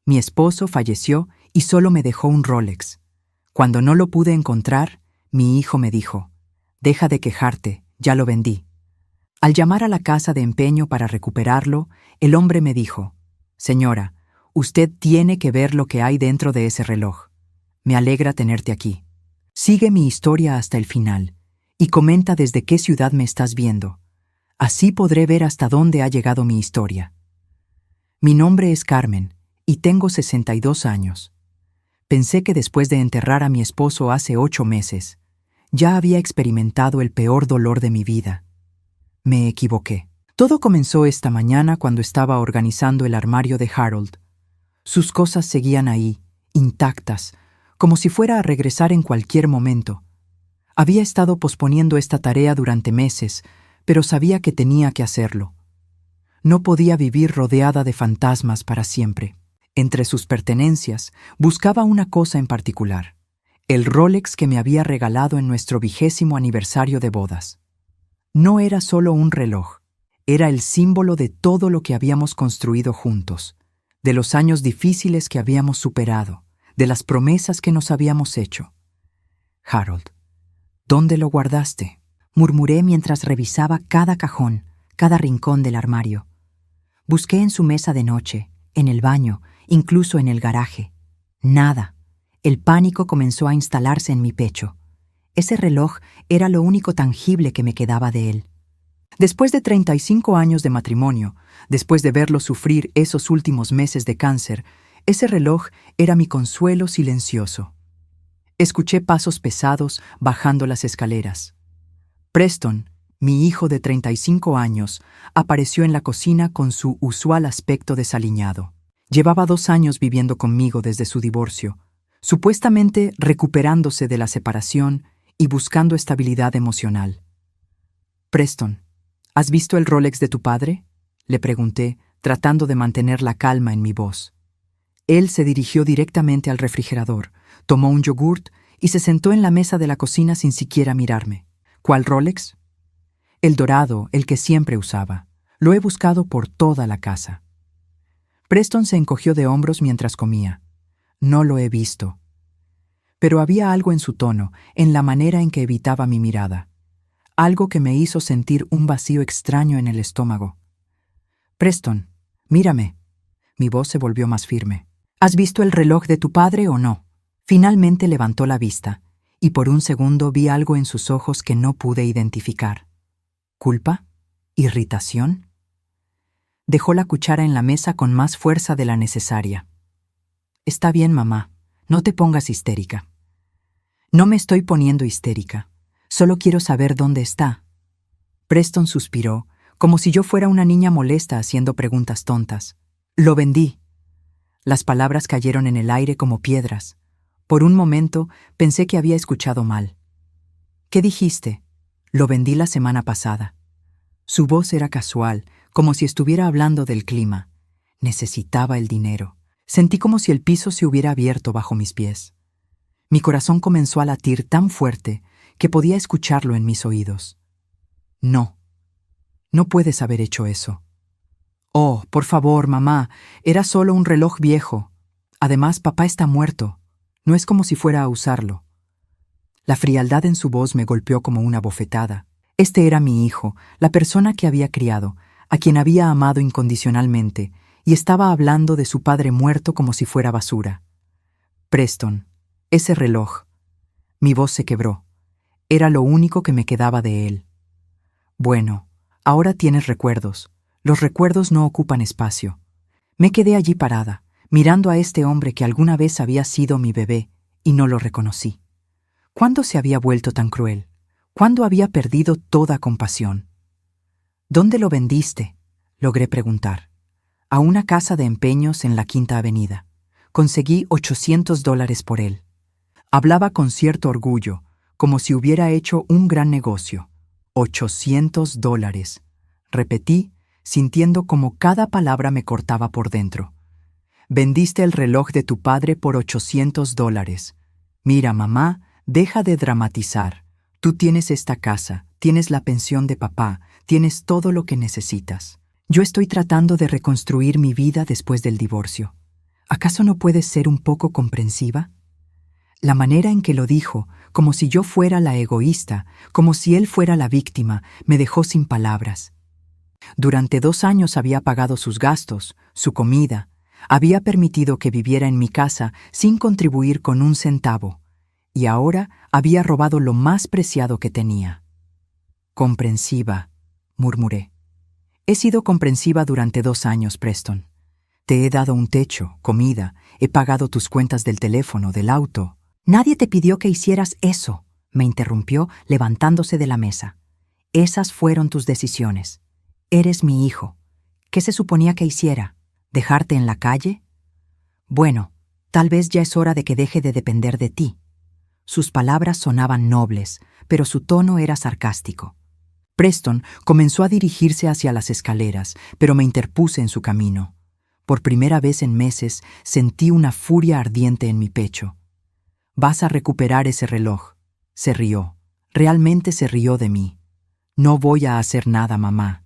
Mi esposo falleció y solo me dejó un Rolex. Cuando no lo pude encontrar, mi hijo me dijo: «Deja de quejarte, ya lo vendí». Al llamar a la casa de empeño para recuperarlo, el hombre me dijo: «Señora, usted tiene que ver lo que hay dentro de ese reloj. Me alegra tenerte aquí. Sigue mi historia hasta el final y comenta desde qué ciudad me estás viendo. Así podré ver hasta dónde ha llegado mi historia». Mi nombre es Carmen y tengo 62 años. Pensé que después de enterrar a mi esposo hace 8 meses, ya había experimentado el peor dolor de mi vida. Me equivoqué. Todo comenzó esta mañana cuando estaba organizando el armario de Harold. Sus cosas seguían ahí, intactas, como si fuera a regresar en cualquier momento. Había estado posponiendo esta tarea durante meses, pero sabía que tenía que hacerlo. No podía vivir rodeada de fantasmas para siempre. Entre sus pertenencias, buscaba una cosa en particular: el Rolex que me había regalado en nuestro 20º aniversario de bodas. No era solo un reloj, era el símbolo de todo lo que habíamos construido juntos, de los años difíciles que habíamos superado, de las promesas que nos habíamos hecho. «Harold, ¿dónde lo guardaste?», murmuré mientras revisaba cada cajón, cada rincón del armario. Busqué en su mesa de noche, en el baño, incluso en el garaje. Nada. El pánico comenzó a instalarse en mi pecho. Ese reloj era lo único tangible que me quedaba de él. Después de 35 años de matrimonio, después de verlo sufrir esos últimos meses de cáncer, ese reloj era mi consuelo silencioso. Escuché pasos pesados bajando las escaleras. Preston, mi hijo de 35 años, apareció en la cocina con su usual aspecto desaliñado. Llevaba 2 años viviendo conmigo desde su divorcio, supuestamente recuperándose de la separación y buscando estabilidad emocional. «Preston, ¿has visto el Rolex de tu padre?», le pregunté, tratando de mantener la calma en mi voz. Él se dirigió directamente al refrigerador, tomó un yogurt y se sentó en la mesa de la cocina sin siquiera mirarme. «¿Cuál Rolex?». «El dorado, el que siempre usaba. Lo he buscado por toda la casa». Preston se encogió de hombros mientras comía. «No lo he visto». Pero había algo en su tono, en la manera en que evitaba mi mirada. Algo que me hizo sentir un vacío extraño en el estómago. «Preston, mírame». Mi voz se volvió más firme. «¿Has visto el reloj de tu padre o no?». Finalmente levantó la vista, y por un segundo vi algo en sus ojos que no pude identificar. ¿Culpa? ¿Irritación? Dejó la cuchara en la mesa con más fuerza de la necesaria. «Está bien, mamá. No te pongas histérica». «No me estoy poniendo histérica. Solo quiero saber dónde está». Preston suspiró, como si yo fuera una niña molesta haciendo preguntas tontas. «Lo vendí». Las palabras cayeron en el aire como piedras. Por un momento pensé que había escuchado mal. «¿Qué dijiste?». «Lo vendí la semana pasada». Su voz era casual, como si estuviera hablando del clima. Necesitaba el dinero. Sentí como si el piso se hubiera abierto bajo mis pies. Mi corazón comenzó a latir tan fuerte que podía escucharlo en mis oídos. «No, no puedes haber hecho eso». «Oh, por favor, mamá, era solo un reloj viejo. Además, papá está muerto. No es como si fuera a usarlo». La frialdad en su voz me golpeó como una bofetada. Este era mi hijo, la persona que había criado, a quien había amado incondicionalmente, y estaba hablando de su padre muerto como si fuera basura. «Preston, ese reloj». Mi voz se quebró. Era lo único que me quedaba de él. «Bueno, ahora tienes recuerdos. Los recuerdos no ocupan espacio». Me quedé allí parada, mirando a este hombre que alguna vez había sido mi bebé, y no lo reconocí. ¿Cuándo se había vuelto tan cruel? ¿Cuándo había perdido toda compasión? «¿Dónde lo vendiste?», logré preguntar. «A una casa de empeños en la Quinta Avenida. Conseguí $800 por él». Hablaba con cierto orgullo, como si hubiera hecho un gran negocio. $800, repetí, sintiendo como cada palabra me cortaba por dentro. «Vendiste el reloj de tu padre por $800. Mira, mamá, deja de dramatizar. Tú tienes esta casa, tienes la pensión de papá, tienes todo lo que necesitas. Yo estoy tratando de reconstruir mi vida después del divorcio. ¿Acaso no puedes ser un poco comprensiva? La manera en que lo dijo, como si yo fuera la egoísta, como si él fuera la víctima, me dejó sin palabras. Durante 2 años había pagado sus gastos, su comida, había permitido que viviera en mi casa sin contribuir con un centavo, y ahora había robado lo más preciado que tenía. Comprensiva, murmuré. He sido comprensiva durante 2 años, Preston. Te he dado un techo, comida, he pagado tus cuentas del teléfono, del auto. Nadie te pidió que hicieras eso, me interrumpió levantándose de la mesa. Esas fueron tus decisiones. Eres mi hijo. ¿Qué se suponía que hiciera? ¿Dejarte en la calle? Bueno, tal vez ya es hora de que deje de depender de ti. Sus palabras sonaban nobles, pero su tono era sarcástico. Preston comenzó a dirigirse hacia las escaleras, pero me interpuse en su camino. Por primera vez en meses sentí una furia ardiente en mi pecho. «Vas a recuperar ese reloj», se rió. Realmente se rió de mí. «No voy a hacer nada, mamá.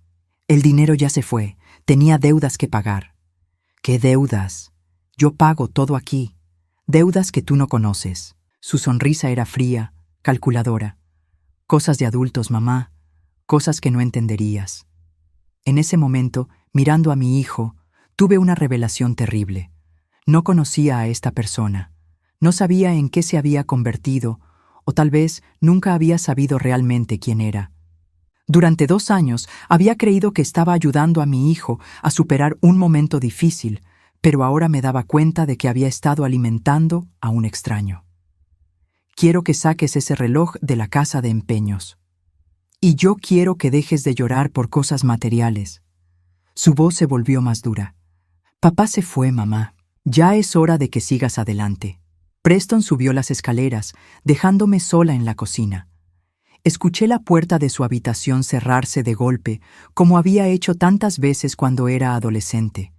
El dinero ya se fue. Tenía deudas que pagar». «¿Qué deudas? Yo pago todo aquí. Deudas que tú no conoces». Su sonrisa era fría, calculadora. «Cosas de adultos, mamá. Cosas que no entenderías». En ese momento, mirando a mi hijo, tuve una revelación terrible. No conocía a esta persona. No sabía en qué se había convertido, o tal vez nunca había sabido realmente quién era. Durante 2 años había creído que estaba ayudando a mi hijo a superar un momento difícil, pero ahora me daba cuenta de que había estado alimentando a un extraño. «Quiero que saques ese reloj de la casa de empeños. Y yo quiero que dejes de llorar por cosas materiales». Su voz se volvió más dura. «Papá se fue, mamá. Ya es hora de que sigas adelante». Preston subió las escaleras, dejándome sola en la cocina. Escuché la puerta de su habitación cerrarse de golpe, como había hecho tantas veces cuando era adolescente.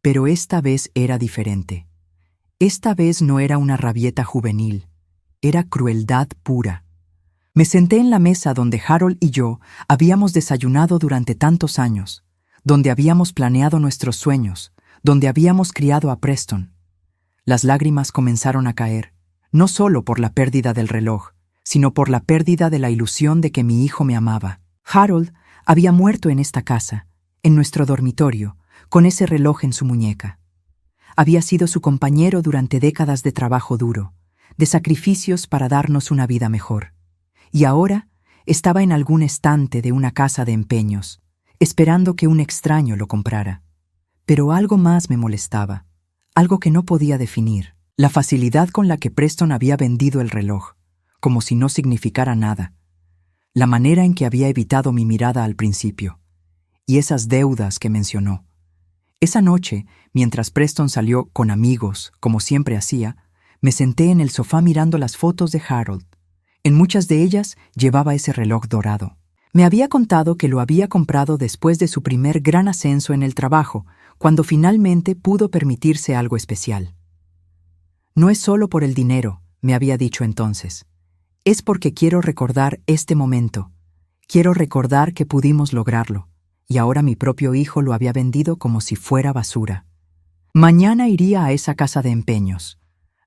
Pero esta vez era diferente. Esta vez no era una rabieta juvenil, era crueldad pura. Me senté en la mesa donde Harold y yo habíamos desayunado durante tantos años, donde habíamos planeado nuestros sueños, donde habíamos criado a Preston. Las lágrimas comenzaron a caer, no solo por la pérdida del reloj, sino por la pérdida de la ilusión de que mi hijo me amaba. Harold había muerto en esta casa, en nuestro dormitorio, con ese reloj en su muñeca. Había sido su compañero durante décadas de trabajo duro, de sacrificios para darnos una vida mejor. Y ahora estaba en algún estante de una casa de empeños, esperando que un extraño lo comprara. Pero algo más me molestaba. Algo que no podía definir, la facilidad con la que Preston había vendido el reloj, como si no significara nada, la manera en que había evitado mi mirada al principio, y esas deudas que mencionó. Esa noche, mientras Preston salió con amigos, como siempre hacía, me senté en el sofá mirando las fotos de Harold. En muchas de ellas llevaba ese reloj dorado. Me había contado que lo había comprado después de su primer gran ascenso en el trabajo, cuando finalmente pudo permitirse algo especial. «No es solo por el dinero», me había dicho entonces. «Es porque quiero recordar este momento. Quiero recordar que pudimos lograrlo, y ahora mi propio hijo lo había vendido como si fuera basura. Mañana iría a esa casa de empeños.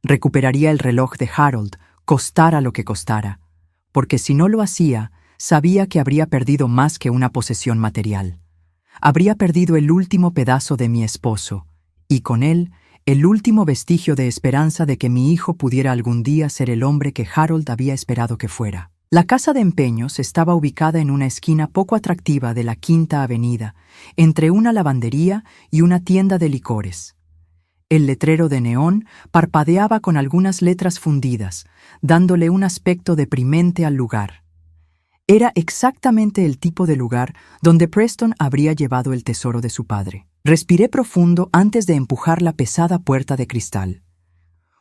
Recuperaría el reloj de Harold, costara lo que costara, porque si no lo hacía, sabía que habría perdido más que una posesión material. Habría perdido el último pedazo de mi esposo, y con él, el último vestigio de esperanza de que mi hijo pudiera algún día ser el hombre que Harold había esperado que fuera. La casa de empeños estaba ubicada en una esquina poco atractiva de la Quinta Avenida, entre una lavandería y una tienda de licores. El letrero de neón parpadeaba con algunas letras fundidas, dándole un aspecto deprimente al lugar. Era exactamente el tipo de lugar donde Preston habría llevado el tesoro de su padre. Respiré profundo antes de empujar la pesada puerta de cristal.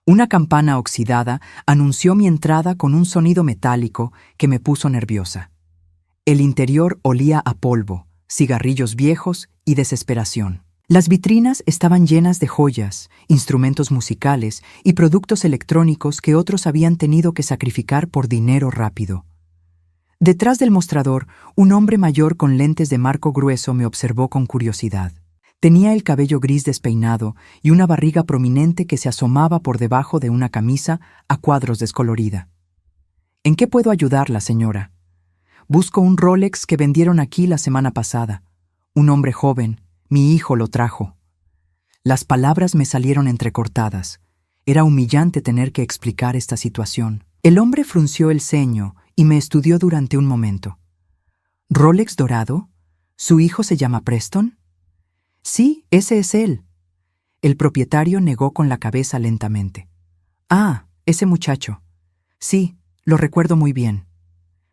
Una campana oxidada anunció mi entrada con un sonido metálico que me puso nerviosa. El interior olía a polvo, cigarrillos viejos y desesperación. Las vitrinas estaban llenas de joyas, instrumentos musicales y productos electrónicos que otros habían tenido que sacrificar por dinero rápido. Detrás del mostrador, un hombre mayor con lentes de marco grueso me observó con curiosidad. Tenía el cabello gris despeinado y una barriga prominente que se asomaba por debajo de una camisa a cuadros descolorida. ¿En qué puedo ayudarla, señora? Busco un Rolex que vendieron aquí la semana pasada. Un hombre joven, mi hijo lo trajo. Las palabras me salieron entrecortadas. Era humillante tener que explicar esta situación. El hombre frunció el ceño y me estudió durante un momento. ¿Rolex dorado? ¿Su hijo se llama Preston? Sí, ese es él. El propietario negó con la cabeza lentamente. Ah, ese muchacho. Sí, lo recuerdo muy bien.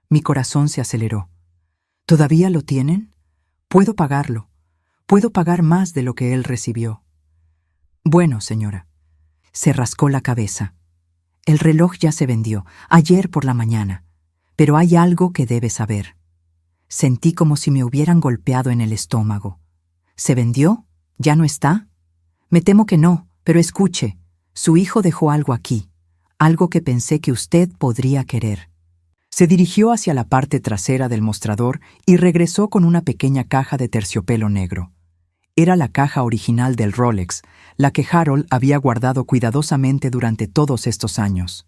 Mi corazón se aceleró. ¿Todavía lo tienen? Puedo pagarlo. Puedo pagar más de lo que él recibió. Bueno, señora. Se rascó la cabeza. El reloj ya se vendió, ayer por la mañana. Pero hay algo que debe saber. Sentí como si me hubieran golpeado en el estómago. ¿Se vendió? ¿Ya no está? Me temo que no, pero escuche. Su hijo dejó algo aquí. Algo que pensé que usted podría querer. Se dirigió hacia la parte trasera del mostrador y regresó con una pequeña caja de terciopelo negro. Era la caja original del Rolex, la que Harold había guardado cuidadosamente durante todos estos años.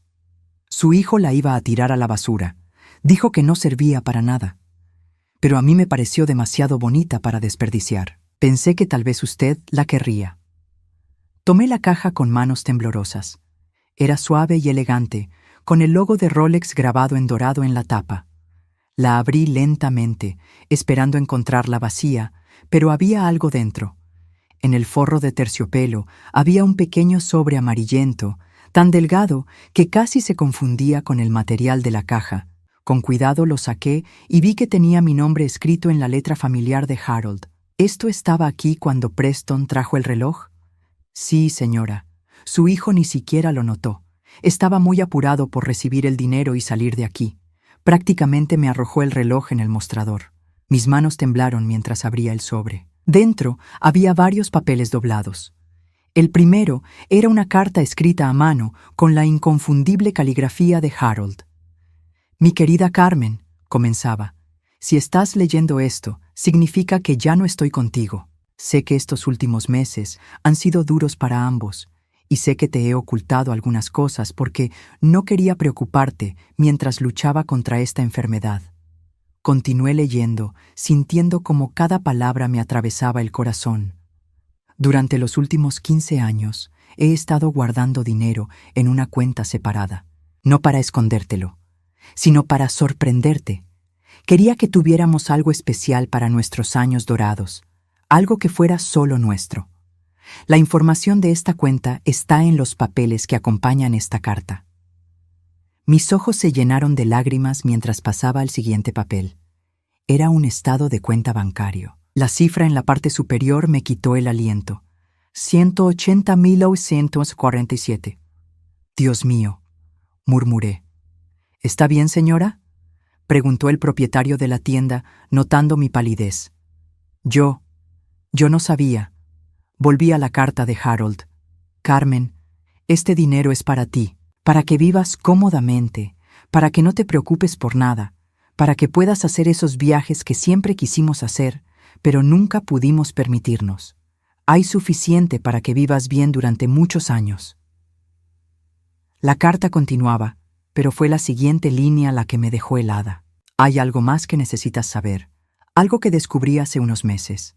Su hijo la iba a tirar a la basura. Dijo que no servía para nada. Pero a mí me pareció demasiado bonita para desperdiciar. Pensé que tal vez usted la querría. Tomé la caja con manos temblorosas. Era suave y elegante, con el logo de Rolex grabado en dorado en la tapa. La abrí lentamente, esperando encontrarla vacía, pero había algo dentro. En el forro de terciopelo había un pequeño sobre amarillento, tan delgado que casi se confundía con el material de la caja. Con cuidado lo saqué y vi que tenía mi nombre escrito en la letra familiar de Harold. ¿Esto estaba aquí cuando Preston trajo el reloj? Sí, señora. Su hijo ni siquiera lo notó. Estaba muy apurado por recibir el dinero y salir de aquí. Prácticamente me arrojó el reloj en el mostrador. Mis manos temblaron mientras abría el sobre. Dentro había varios papeles doblados. El primero era una carta escrita a mano con la inconfundible caligrafía de Harold. Mi querida Carmen, comenzaba, si estás leyendo esto, significa que ya no estoy contigo. Sé que estos últimos meses han sido duros para ambos, y sé que te he ocultado algunas cosas porque no quería preocuparte mientras luchaba contra esta enfermedad. Continué leyendo, sintiendo como cada palabra me atravesaba el corazón. Durante los últimos 15 años he estado guardando dinero en una cuenta separada, no para escondértelo, sino para sorprenderte. Quería que tuviéramos algo especial para nuestros años dorados, algo que fuera solo nuestro. La información de esta cuenta está en los papeles que acompañan esta carta. Mis ojos se llenaron de lágrimas mientras pasaba al siguiente papel. Era un estado de cuenta bancario. La cifra en la parte superior me quitó el aliento. 180.947. Dios mío, murmuré. ¿Está bien, señora?, preguntó el propietario de la tienda, notando mi palidez. Yo no sabía. Volví a la carta de Harold. Carmen, este dinero es para ti, para que vivas cómodamente, para que no te preocupes por nada, para que puedas hacer esos viajes que siempre quisimos hacer, pero nunca pudimos permitirnos. Hay suficiente para que vivas bien durante muchos años. La carta continuaba, pero fue la siguiente línea la que me dejó helada. Hay algo más que necesitas saber, algo que descubrí hace unos meses.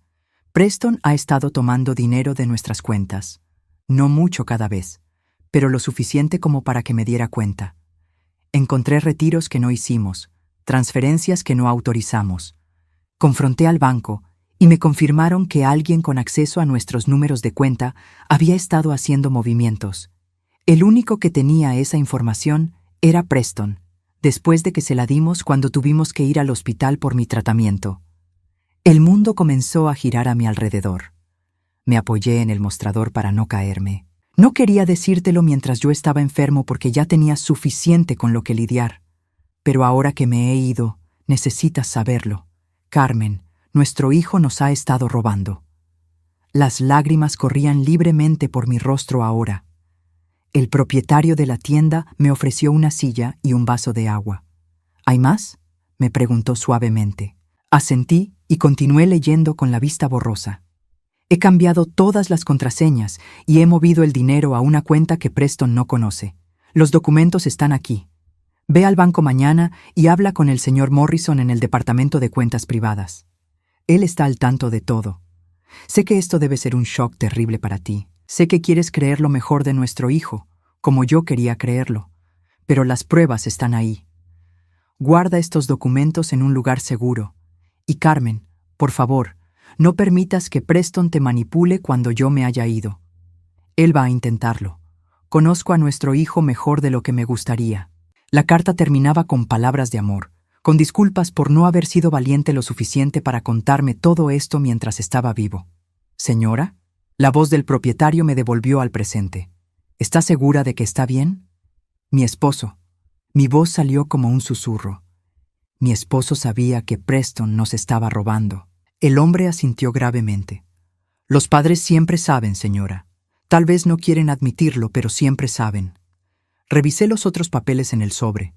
Preston ha estado tomando dinero de nuestras cuentas. No mucho cada vez, pero lo suficiente como para que me diera cuenta. Encontré retiros que no hicimos, transferencias que no autorizamos. Confronté al banco y me confirmaron que alguien con acceso a nuestros números de cuenta había estado haciendo movimientos. El único que tenía esa información era Preston, después de que se la dimos cuando tuvimos que ir al hospital por mi tratamiento. El mundo comenzó a girar a mi alrededor. Me apoyé en el mostrador para no caerme. No quería decírtelo mientras yo estaba enfermo porque ya tenía suficiente con lo que lidiar. Pero ahora que me he ido, necesitas saberlo. Carmen, nuestro hijo nos ha estado robando. Las lágrimas corrían libremente por mi rostro ahora. El propietario de la tienda me ofreció una silla y un vaso de agua. ¿Hay más?, me preguntó suavemente. Asentí y continué leyendo con la vista borrosa. He cambiado todas las contraseñas y he movido el dinero a una cuenta que Preston no conoce. Los documentos están aquí. Ve al banco mañana y habla con el señor Morrison en el departamento de cuentas privadas. Él está al tanto de todo. Sé que esto debe ser un shock terrible para ti. Sé que quieres creer lo mejor de nuestro hijo, como yo quería creerlo. Pero las pruebas están ahí. Guarda estos documentos en un lugar seguro. Y Carmen, por favor, no permitas que Preston te manipule cuando yo me haya ido. Él va a intentarlo. Conozco a nuestro hijo mejor de lo que me gustaría. La carta terminaba con palabras de amor, con disculpas por no haber sido valiente lo suficiente para contarme todo esto mientras estaba vivo. Señora, la voz del propietario me devolvió al presente. ¿Está segura de que está bien? Mi esposo. Mi voz salió como un susurro. Mi esposo sabía que Preston nos estaba robando. El hombre asintió gravemente. Los padres siempre saben, señora. Tal vez no quieren admitirlo, pero siempre saben. Revisé los otros papeles en el sobre.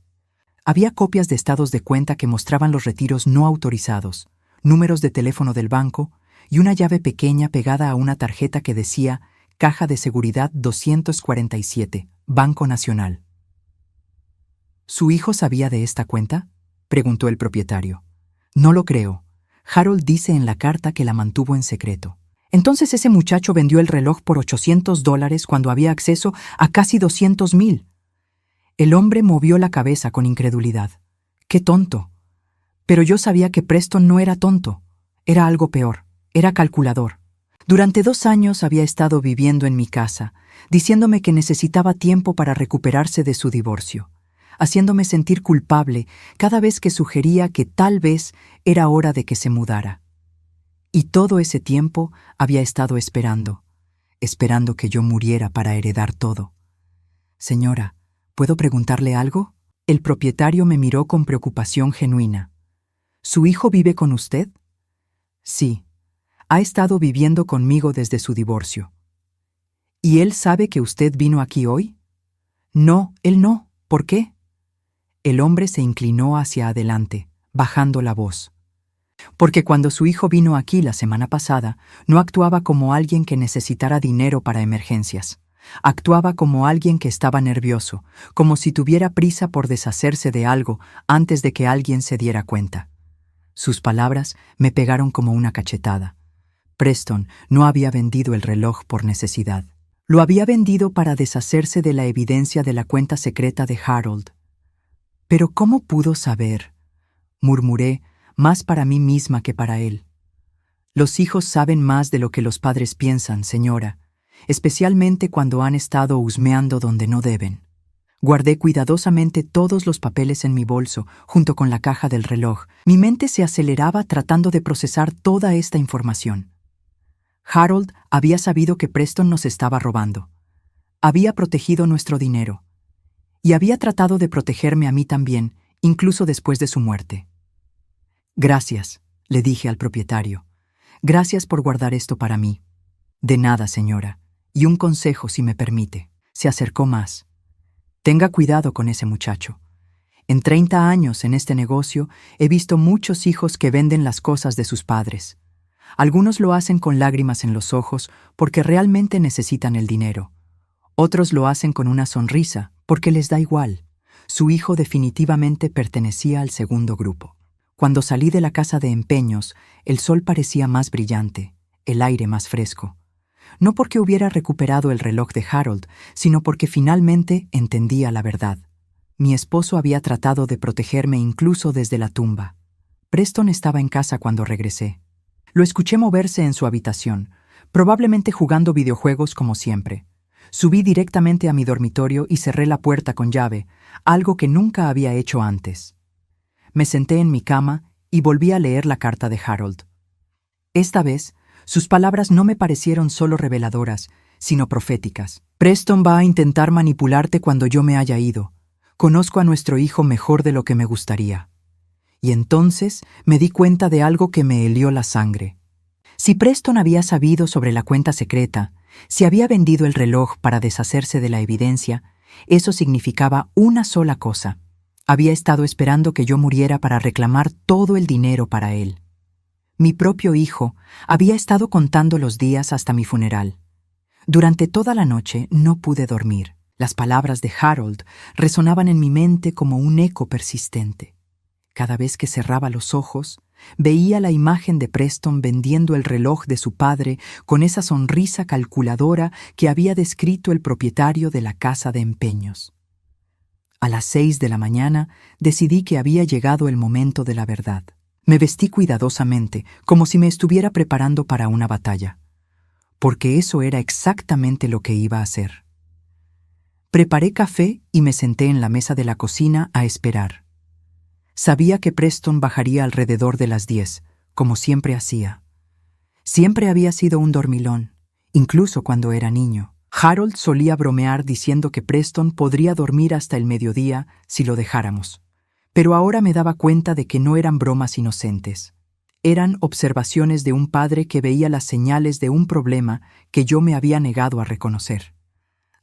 Había copias de estados de cuenta que mostraban los retiros no autorizados, números de teléfono del banco y una llave pequeña pegada a una tarjeta que decía Caja de Seguridad 247, Banco Nacional. ¿Su hijo sabía de esta cuenta?, preguntó el propietario. No lo creo. Harold dice en la carta que la mantuvo en secreto. Entonces ese muchacho vendió el reloj por $800 cuando había acceso a casi 200,000. El hombre movió la cabeza con incredulidad. ¡Qué tonto! Pero yo sabía que Preston no era tonto. Era algo peor. Era calculador. Durante 2 años había estado viviendo en mi casa, diciéndome que necesitaba tiempo para recuperarse de su divorcio, haciéndome sentir culpable cada vez que sugería que tal vez era hora de que se mudara. Y todo ese tiempo había estado esperando que yo muriera para heredar todo. Señora, ¿puedo preguntarle algo? El propietario me miró con preocupación genuina. ¿Su hijo vive con usted? Sí. Ha estado viviendo conmigo desde su divorcio. ¿Y él sabe que usted vino aquí hoy? No, él no. ¿Por qué? El hombre se inclinó hacia adelante, bajando la voz. Porque cuando su hijo vino aquí la semana pasada, no actuaba como alguien que necesitara dinero para emergencias. Actuaba como alguien que estaba nervioso, como si tuviera prisa por deshacerse de algo antes de que alguien se diera cuenta. Sus palabras me pegaron como una cachetada. Preston no había vendido el reloj por necesidad. Lo había vendido para deshacerse de la evidencia de la cuenta secreta de Harold. «¿Pero cómo pudo saber?», murmuré, más para mí misma que para él. Los hijos saben más de lo que los padres piensan, señora, especialmente cuando han estado husmeando donde no deben. Guardé cuidadosamente todos los papeles en mi bolso, junto con la caja del reloj. Mi mente se aceleraba tratando de procesar toda esta información. Harold había sabido que Preston nos estaba robando. Había protegido nuestro dinero. Y había tratado de protegerme a mí también, incluso después de su muerte. Gracias, le dije al propietario. Gracias por guardar esto para mí. De nada, señora. Y un consejo, si me permite. Se acercó más. Tenga cuidado con ese muchacho. En 30 años en este negocio he visto muchos hijos que venden las cosas de sus padres. Algunos lo hacen con lágrimas en los ojos porque realmente necesitan el dinero. Otros lo hacen con una sonrisa porque les da igual. Su hijo definitivamente pertenecía al segundo grupo. Cuando salí de la casa de empeños, el sol parecía más brillante, el aire más fresco. No porque hubiera recuperado el reloj de Harold, sino porque finalmente entendía la verdad. Mi esposo había tratado de protegerme incluso desde la tumba. Preston estaba en casa cuando regresé. Lo escuché moverse en su habitación, probablemente jugando videojuegos como siempre. Subí directamente a mi dormitorio y cerré la puerta con llave, algo que nunca había hecho antes. Me senté en mi cama y volví a leer la carta de Harold. Esta vez, sus palabras no me parecieron solo reveladoras, sino proféticas. Preston va a intentar manipularte cuando yo me haya ido. Conozco a nuestro hijo mejor de lo que me gustaría. Y entonces me di cuenta de algo que me helió la sangre. Si Preston había sabido sobre la cuenta secreta, si había vendido el reloj para deshacerse de la evidencia, eso significaba una sola cosa. Había estado esperando que yo muriera para reclamar todo el dinero para él. Mi propio hijo había estado contando los días hasta mi funeral. Durante toda la noche no pude dormir. Las palabras de Harold resonaban en mi mente como un eco persistente. Cada vez que cerraba los ojos, veía la imagen de Preston vendiendo el reloj de su padre con esa sonrisa calculadora que había descrito el propietario de la casa de empeños. A las 6 de la mañana decidí que había llegado el momento de la verdad. Me vestí cuidadosamente, como si me estuviera preparando para una batalla, porque eso era exactamente lo que iba a hacer. Preparé café y me senté en la mesa de la cocina a esperar. Sabía que Preston bajaría alrededor de las 10, como siempre hacía. Siempre había sido un dormilón, incluso cuando era niño. Harold solía bromear diciendo que Preston podría dormir hasta el mediodía si lo dejáramos. Pero ahora me daba cuenta de que no eran bromas inocentes. Eran observaciones de un padre que veía las señales de un problema que yo me había negado a reconocer.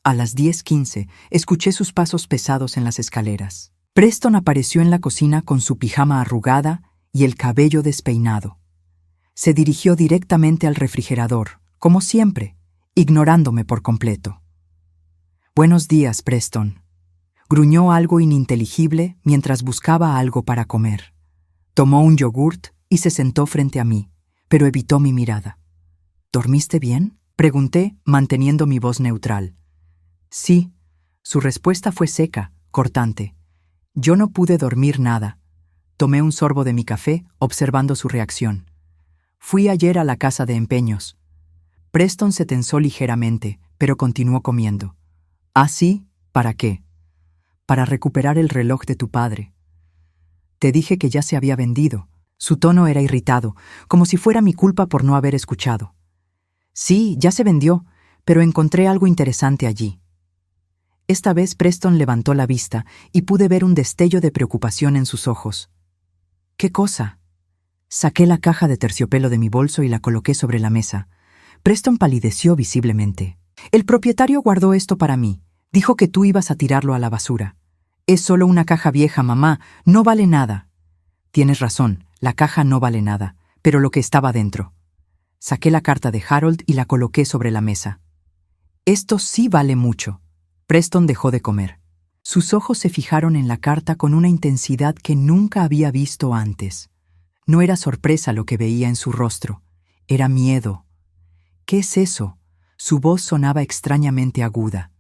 A las 10:15 escuché sus pasos pesados en las escaleras. Preston apareció en la cocina con su pijama arrugada y el cabello despeinado. Se dirigió directamente al refrigerador, como siempre, ignorándome por completo. «Buenos días, Preston». Gruñó algo ininteligible mientras buscaba algo para comer. Tomó un yogurt y se sentó frente a mí, pero evitó mi mirada. «¿Dormiste bien?», pregunté, manteniendo mi voz neutral. «Sí». Su respuesta fue seca, cortante. Yo no pude dormir nada. Tomé un sorbo de mi café, observando su reacción. «Fui ayer a la casa de empeños». Preston se tensó ligeramente, pero continuó comiendo. «¿Ah, sí? ¿Para qué?» «Para recuperar el reloj de tu padre». «Te dije que ya se había vendido». Su tono era irritado, como si fuera mi culpa por no haber escuchado. «Sí, ya se vendió, pero encontré algo interesante allí». Esta vez Preston levantó la vista y pude ver un destello de preocupación en sus ojos. «¿Qué cosa?» Saqué la caja de terciopelo de mi bolso y la coloqué sobre la mesa. Preston palideció visiblemente. «El propietario guardó esto para mí. Dijo que tú ibas a tirarlo a la basura». «Es solo una caja vieja, mamá. No vale nada». «Tienes razón, la caja no vale nada, pero lo que estaba dentro». Saqué la carta de Harold y la coloqué sobre la mesa. «Esto sí vale mucho». Preston dejó de comer. Sus ojos se fijaron en la carta con una intensidad que nunca había visto antes. No era sorpresa lo que veía en su rostro. Era miedo. «¿Qué es eso?». Su voz sonaba extrañamente aguda.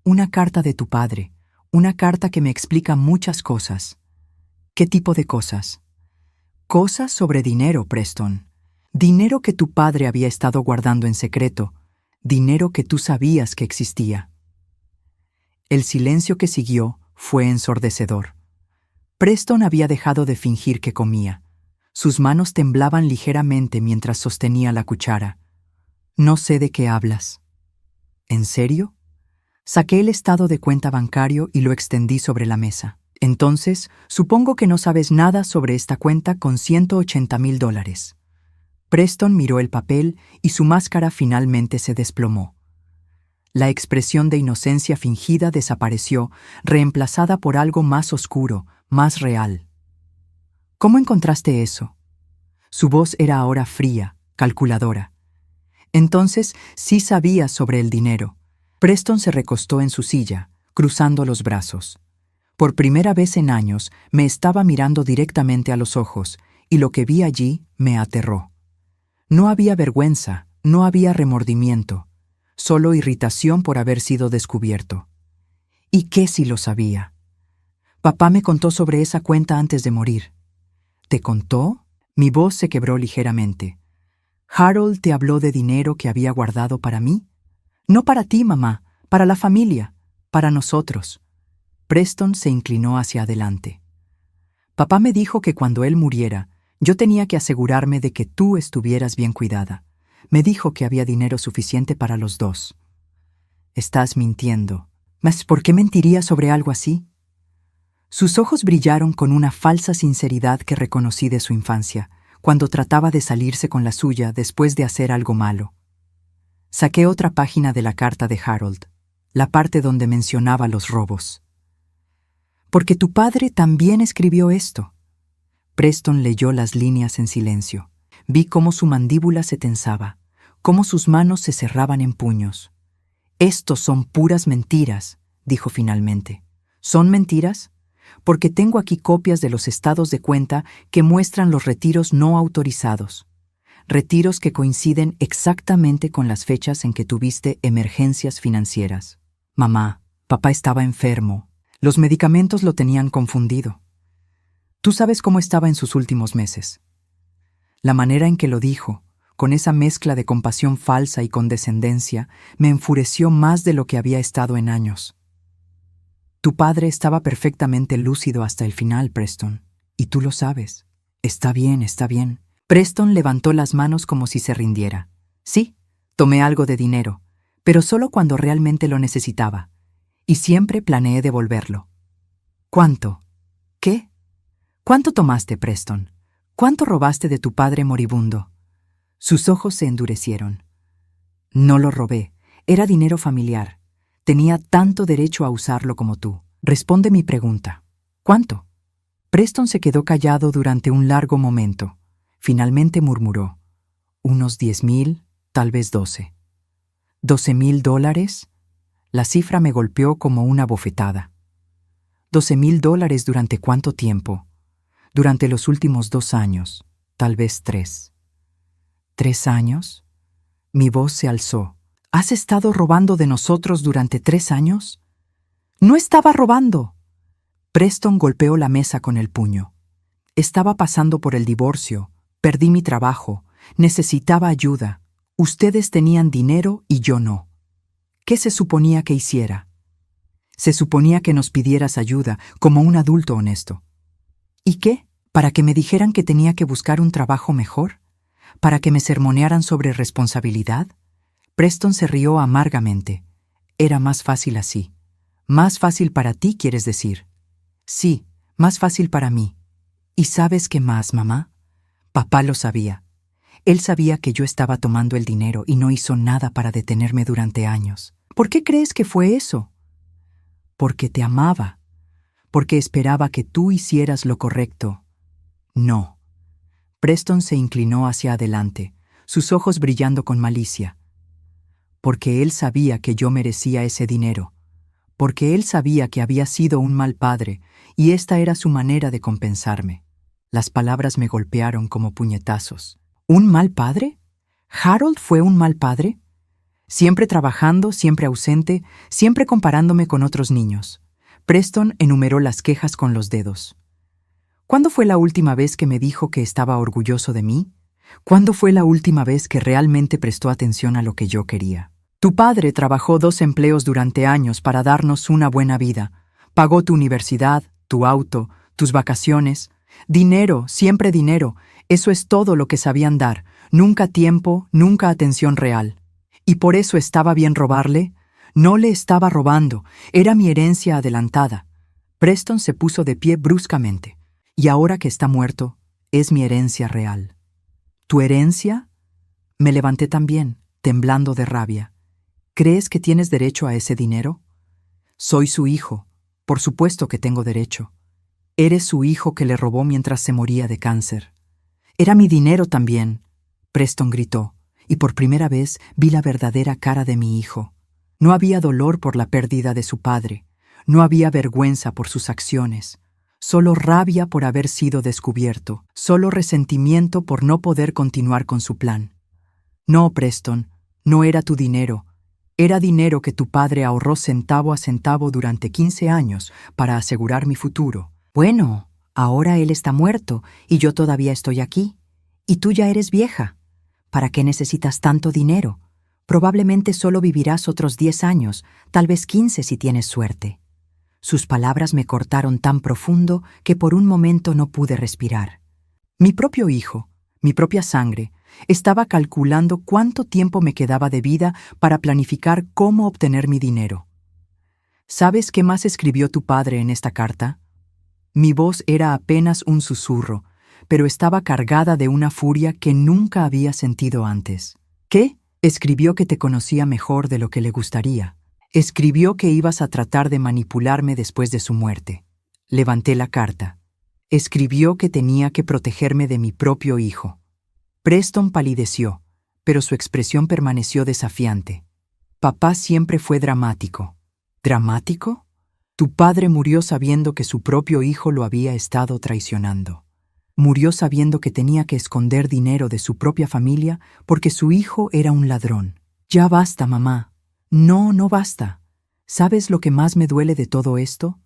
«Una carta de tu padre. Una carta que me explica muchas cosas». «¿Qué tipo de cosas?». «Cosas sobre dinero, Preston. Dinero que tu padre había estado guardando en secreto. Dinero que tú sabías que existía». El silencio que siguió fue ensordecedor. Preston había dejado de fingir que comía. Sus manos temblaban ligeramente mientras sostenía la cuchara. «No sé de qué hablas». «¿En serio?». Saqué el estado de cuenta bancario y lo extendí sobre la mesa. «Entonces, supongo que no sabes nada sobre esta cuenta con $180,000. Preston miró el papel y su máscara finalmente se desplomó. La expresión de inocencia fingida desapareció, reemplazada por algo más oscuro, más real. «¿Cómo encontraste eso?». Su voz era ahora fría, calculadora. Entonces sí sabía sobre el dinero. Preston se recostó en su silla, cruzando los brazos. Por primera vez en años me estaba mirando directamente a los ojos, y lo que vi allí me aterró. No había vergüenza, no había remordimiento, solo irritación por haber sido descubierto. ¿Y qué si lo sabía? Papá me contó sobre esa cuenta antes de morir. ¿Te contó? Mi voz se quebró ligeramente. ¿Harold te habló de dinero que había guardado para mí? No para ti, mamá, para la familia, para nosotros. Preston se inclinó hacia adelante. Papá me dijo que cuando él muriera, yo tenía que asegurarme de que tú estuvieras bien cuidada. Me dijo que había dinero suficiente para los dos. Estás mintiendo. ¿Mas por qué mentiría sobre algo así? Sus ojos brillaron con una falsa sinceridad que reconocí de su infancia, cuando trataba de salirse con la suya después de hacer algo malo. Saqué otra página de la carta de Harold, la parte donde mencionaba los robos. «Porque tu padre también escribió esto». Preston leyó las líneas en silencio. Vi cómo su mandíbula se tensaba, cómo sus manos se cerraban en puños. «Estos son puras mentiras», dijo finalmente. «¿Son mentiras? Porque tengo aquí copias de los estados de cuenta que muestran los retiros no autorizados. Retiros que coinciden exactamente con las fechas en que tuviste emergencias financieras. Mamá, papá estaba enfermo. Los medicamentos lo tenían confundido. Tú sabes cómo estaba en sus últimos meses». La manera en que lo dijo, con esa mezcla de compasión falsa y condescendencia, me enfureció más de lo que había estado en años. Tu padre estaba perfectamente lúcido hasta el final, Preston, y tú lo sabes. Está bien, está bien. Preston levantó las manos como si se rindiera. Sí, tomé algo de dinero, pero solo cuando realmente lo necesitaba, y siempre planeé devolverlo. ¿Cuánto? ¿Qué? ¿Cuánto tomaste, Preston? ¿Cuánto robaste de tu padre moribundo? Sus ojos se endurecieron. No lo robé, era dinero familiar. Tenía tanto derecho a usarlo como tú. Responde mi pregunta. ¿Cuánto? Preston se quedó callado durante un largo momento. Finalmente murmuró. Unos 10,000, tal vez 12. ¿$12,000? La cifra me golpeó como una bofetada. $12,000 ¿durante cuánto tiempo? Durante los últimos 2 años, tal vez 3. ¿3 años? Mi voz se alzó. ¿Has estado robando de nosotros durante 3 años? ¡No estaba robando! Preston golpeó la mesa con el puño. Estaba pasando por el divorcio, perdí mi trabajo, necesitaba ayuda. Ustedes tenían dinero y yo no. ¿Qué se suponía que hiciera? Se suponía que nos pidieras ayuda, como un adulto honesto. ¿Y qué? ¿Para que me dijeran que tenía que buscar un trabajo mejor? ¿Para que me sermonearan sobre responsabilidad? Preston se rió amargamente. Era más fácil así. Más fácil para ti, ¿quieres decir? Sí, más fácil para mí. ¿Y sabes qué más, mamá? Papá lo sabía. Él sabía que yo estaba tomando el dinero y no hizo nada para detenerme durante años. ¿Por qué crees que fue eso? Porque te amaba. Porque esperaba que tú hicieras lo correcto. No. Preston se inclinó hacia adelante, sus ojos brillando con malicia. Porque él sabía que yo merecía ese dinero. Porque él sabía que había sido un mal padre, y esta era su manera de compensarme. Las palabras me golpearon como puñetazos. ¿Un mal padre? ¿Harold fue un mal padre? Siempre trabajando, siempre ausente, siempre comparándome con otros niños. Preston enumeró las quejas con los dedos. ¿Cuándo fue la última vez que me dijo que estaba orgulloso de mí? ¿Cuándo fue la última vez que realmente prestó atención a lo que yo quería? Tu padre trabajó 2 empleos durante años para darnos una buena vida. Pagó tu universidad, tu auto, tus vacaciones. Dinero, siempre dinero. Eso es todo lo que sabían dar. Nunca tiempo, nunca atención real. ¿Y por eso estaba bien robarle? No le estaba robando. Era mi herencia adelantada. Preston se puso de pie bruscamente. Y ahora que está muerto, es mi herencia real. ¿Tu herencia? Me levanté también, temblando de rabia. ¿Crees que tienes derecho a ese dinero? Soy su hijo. Por supuesto que tengo derecho. Eres su hijo que le robó mientras se moría de cáncer. Era mi dinero también, Preston gritó, y por primera vez vi la verdadera cara de mi hijo. No había dolor por la pérdida de su padre. No había vergüenza por sus acciones. Solo rabia por haber sido descubierto, solo resentimiento por no poder continuar con su plan. No, Preston, no era tu dinero. Era dinero que tu padre ahorró centavo a centavo durante 15 años para asegurar mi futuro. Bueno, ahora él está muerto y yo todavía estoy aquí. Y tú ya eres vieja. ¿Para qué necesitas tanto dinero? Probablemente solo vivirás otros 10 años, tal vez 15 si tienes suerte. Sus palabras me cortaron tan profundo que por un momento no pude respirar. Mi propio hijo, mi propia sangre, estaba calculando cuánto tiempo me quedaba de vida para planificar cómo obtener mi dinero. ¿Sabes qué más escribió tu padre en esta carta? Mi voz era apenas un susurro, pero estaba cargada de una furia que nunca había sentido antes. ¿Qué? Escribió que te conocía mejor de lo que le gustaría. Escribió que ibas a tratar de manipularme después de su muerte. Levanté la carta. Escribió que tenía que protegerme de mi propio hijo. Preston palideció, pero su expresión permaneció desafiante. Papá siempre fue dramático. ¿Dramático? Tu padre murió sabiendo que su propio hijo lo había estado traicionando. Murió sabiendo que tenía que esconder dinero de su propia familia porque su hijo era un ladrón. Ya basta, mamá. No, no basta. ¿Sabes lo que más me duele de todo esto?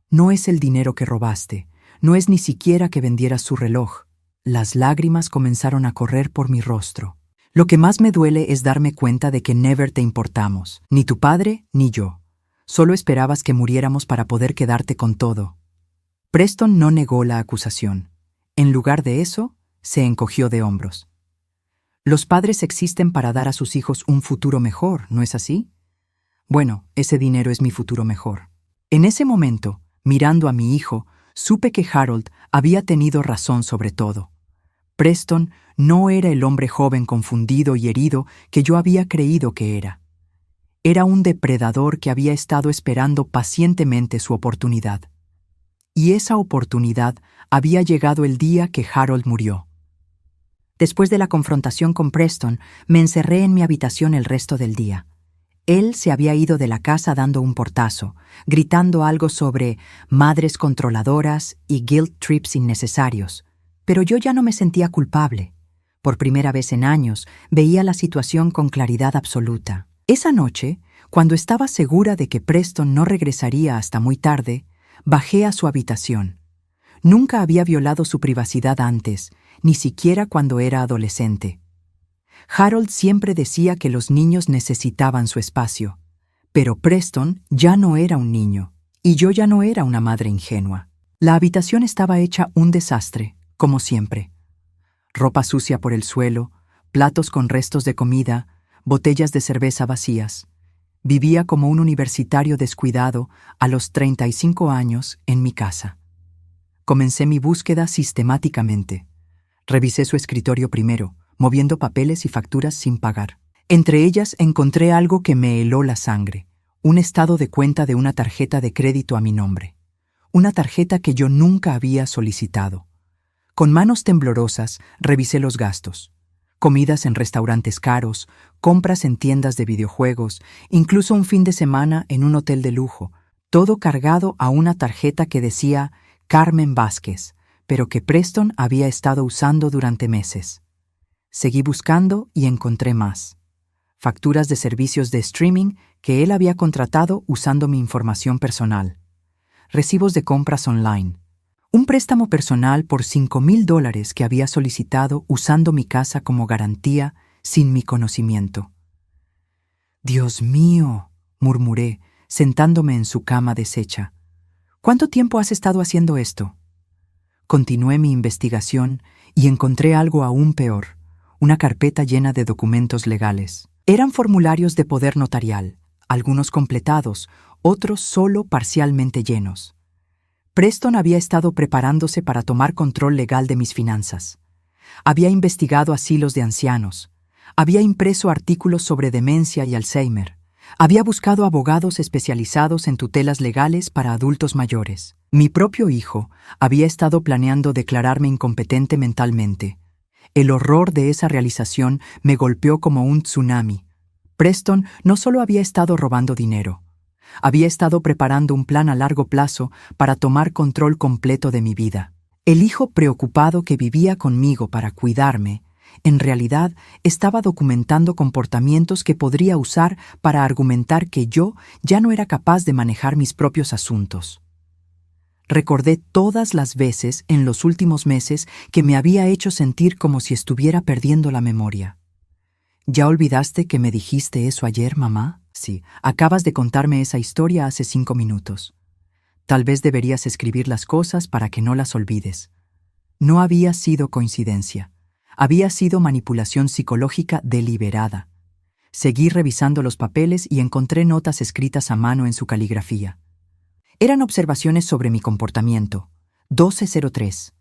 No es el dinero que robaste, no es ni siquiera que vendieras su reloj. Las lágrimas comenzaron a correr por mi rostro. Lo que más me duele es darme cuenta de que never te importamos, ni tu padre ni yo. Solo esperabas que muriéramos para poder quedarte con todo. Preston no negó la acusación. En lugar de eso, se encogió de hombros. Los padres existen para dar a sus hijos un futuro mejor, ¿no es así? Bueno, ese dinero es mi futuro mejor. En ese momento, mirando a mi hijo, supe que Harold había tenido razón sobre todo. Preston no era el hombre joven confundido y herido que yo había creído que era. Era un depredador que había estado esperando pacientemente su oportunidad. Y esa oportunidad había llegado el día que Harold murió. Después de la confrontación con Preston, me encerré en mi habitación el resto del día. Él se había ido de la casa dando un portazo, gritando algo sobre madres controladoras y guilt trips innecesarios. Pero yo ya no me sentía culpable. Por primera vez en años, veía la situación con claridad absoluta. Esa noche, cuando estaba segura de que Preston no regresaría hasta muy tarde, bajé a su habitación. Nunca había violado su privacidad antes, ni siquiera cuando era adolescente. Harold siempre decía que los niños necesitaban su espacio, pero Preston ya no era un niño, y yo ya no era una madre ingenua. La habitación estaba hecha un desastre, como siempre. Ropa sucia por el suelo, platos con restos de comida, botellas de cerveza vacías. Vivía como un universitario descuidado a los 35 años en mi casa. Comencé mi búsqueda sistemáticamente. Revisé su escritorio primero, moviendo papeles y facturas sin pagar. Entre ellas encontré algo que me heló la sangre, un estado de cuenta de una tarjeta de crédito a mi nombre. Una tarjeta que yo nunca había solicitado. Con manos temblorosas revisé los gastos. Comidas en restaurantes caros, compras en tiendas de videojuegos, incluso un fin de semana en un hotel de lujo, todo cargado a una tarjeta que decía Carmen Vázquez, pero que Preston había estado usando durante meses. Seguí buscando y encontré más. Facturas de servicios de streaming que él había contratado usando mi información personal. Recibos de compras online. Un préstamo personal por $5,000 que había solicitado usando mi casa como garantía sin mi conocimiento. «Dios mío», murmuré, sentándome en su cama deshecha. «¿Cuánto tiempo has estado haciendo esto?» Continué mi investigación y encontré algo aún peor, una carpeta llena de documentos legales. Eran formularios de poder notarial, algunos completados, otros solo parcialmente llenos. Preston había estado preparándose para tomar control legal de mis finanzas. Había investigado asilos de ancianos. Había impreso artículos sobre demencia y Alzheimer. Había buscado abogados especializados en tutelas legales para adultos mayores. Mi propio hijo había estado planeando declararme incompetente mentalmente. El horror de esa realización me golpeó como un tsunami. Preston no solo había estado robando dinero. Había estado preparando un plan a largo plazo para tomar control completo de mi vida. El hijo preocupado que vivía conmigo para cuidarme, en realidad estaba documentando comportamientos que podría usar para argumentar que yo ya no era capaz de manejar mis propios asuntos. Recordé todas las veces en los últimos meses que me había hecho sentir como si estuviera perdiendo la memoria. ¿Ya olvidaste que me dijiste eso ayer, mamá? Sí, acabas de contarme esa historia hace 5 minutos. Tal vez deberías escribir las cosas para que no las olvides. No había sido coincidencia. Había sido manipulación psicológica deliberada. Seguí revisando los papeles y encontré notas escritas a mano en su caligrafía. Eran observaciones sobre mi comportamiento. 12:03.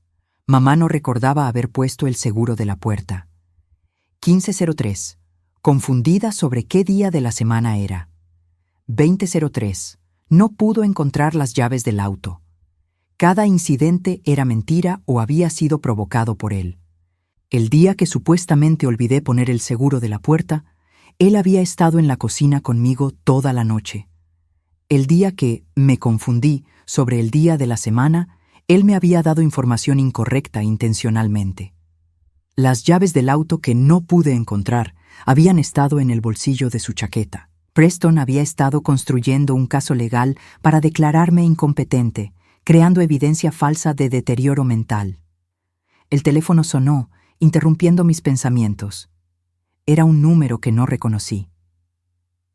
Mamá no recordaba haber puesto el seguro de la puerta. 15:03. Confundida sobre qué día de la semana era. 20:03. No pudo encontrar las llaves del auto. Cada incidente era mentira o había sido provocado por él. El día que supuestamente olvidé poner el seguro de la puerta, él había estado en la cocina conmigo toda la noche. El día que me confundí sobre el día de la semana, él me había dado información incorrecta intencionalmente. Las llaves del auto que no pude encontrar habían estado en el bolsillo de su chaqueta. Preston había estado construyendo un caso legal para declararme incompetente, creando evidencia falsa de deterioro mental. El teléfono sonó, interrumpiendo mis pensamientos. Era un número que no reconocí.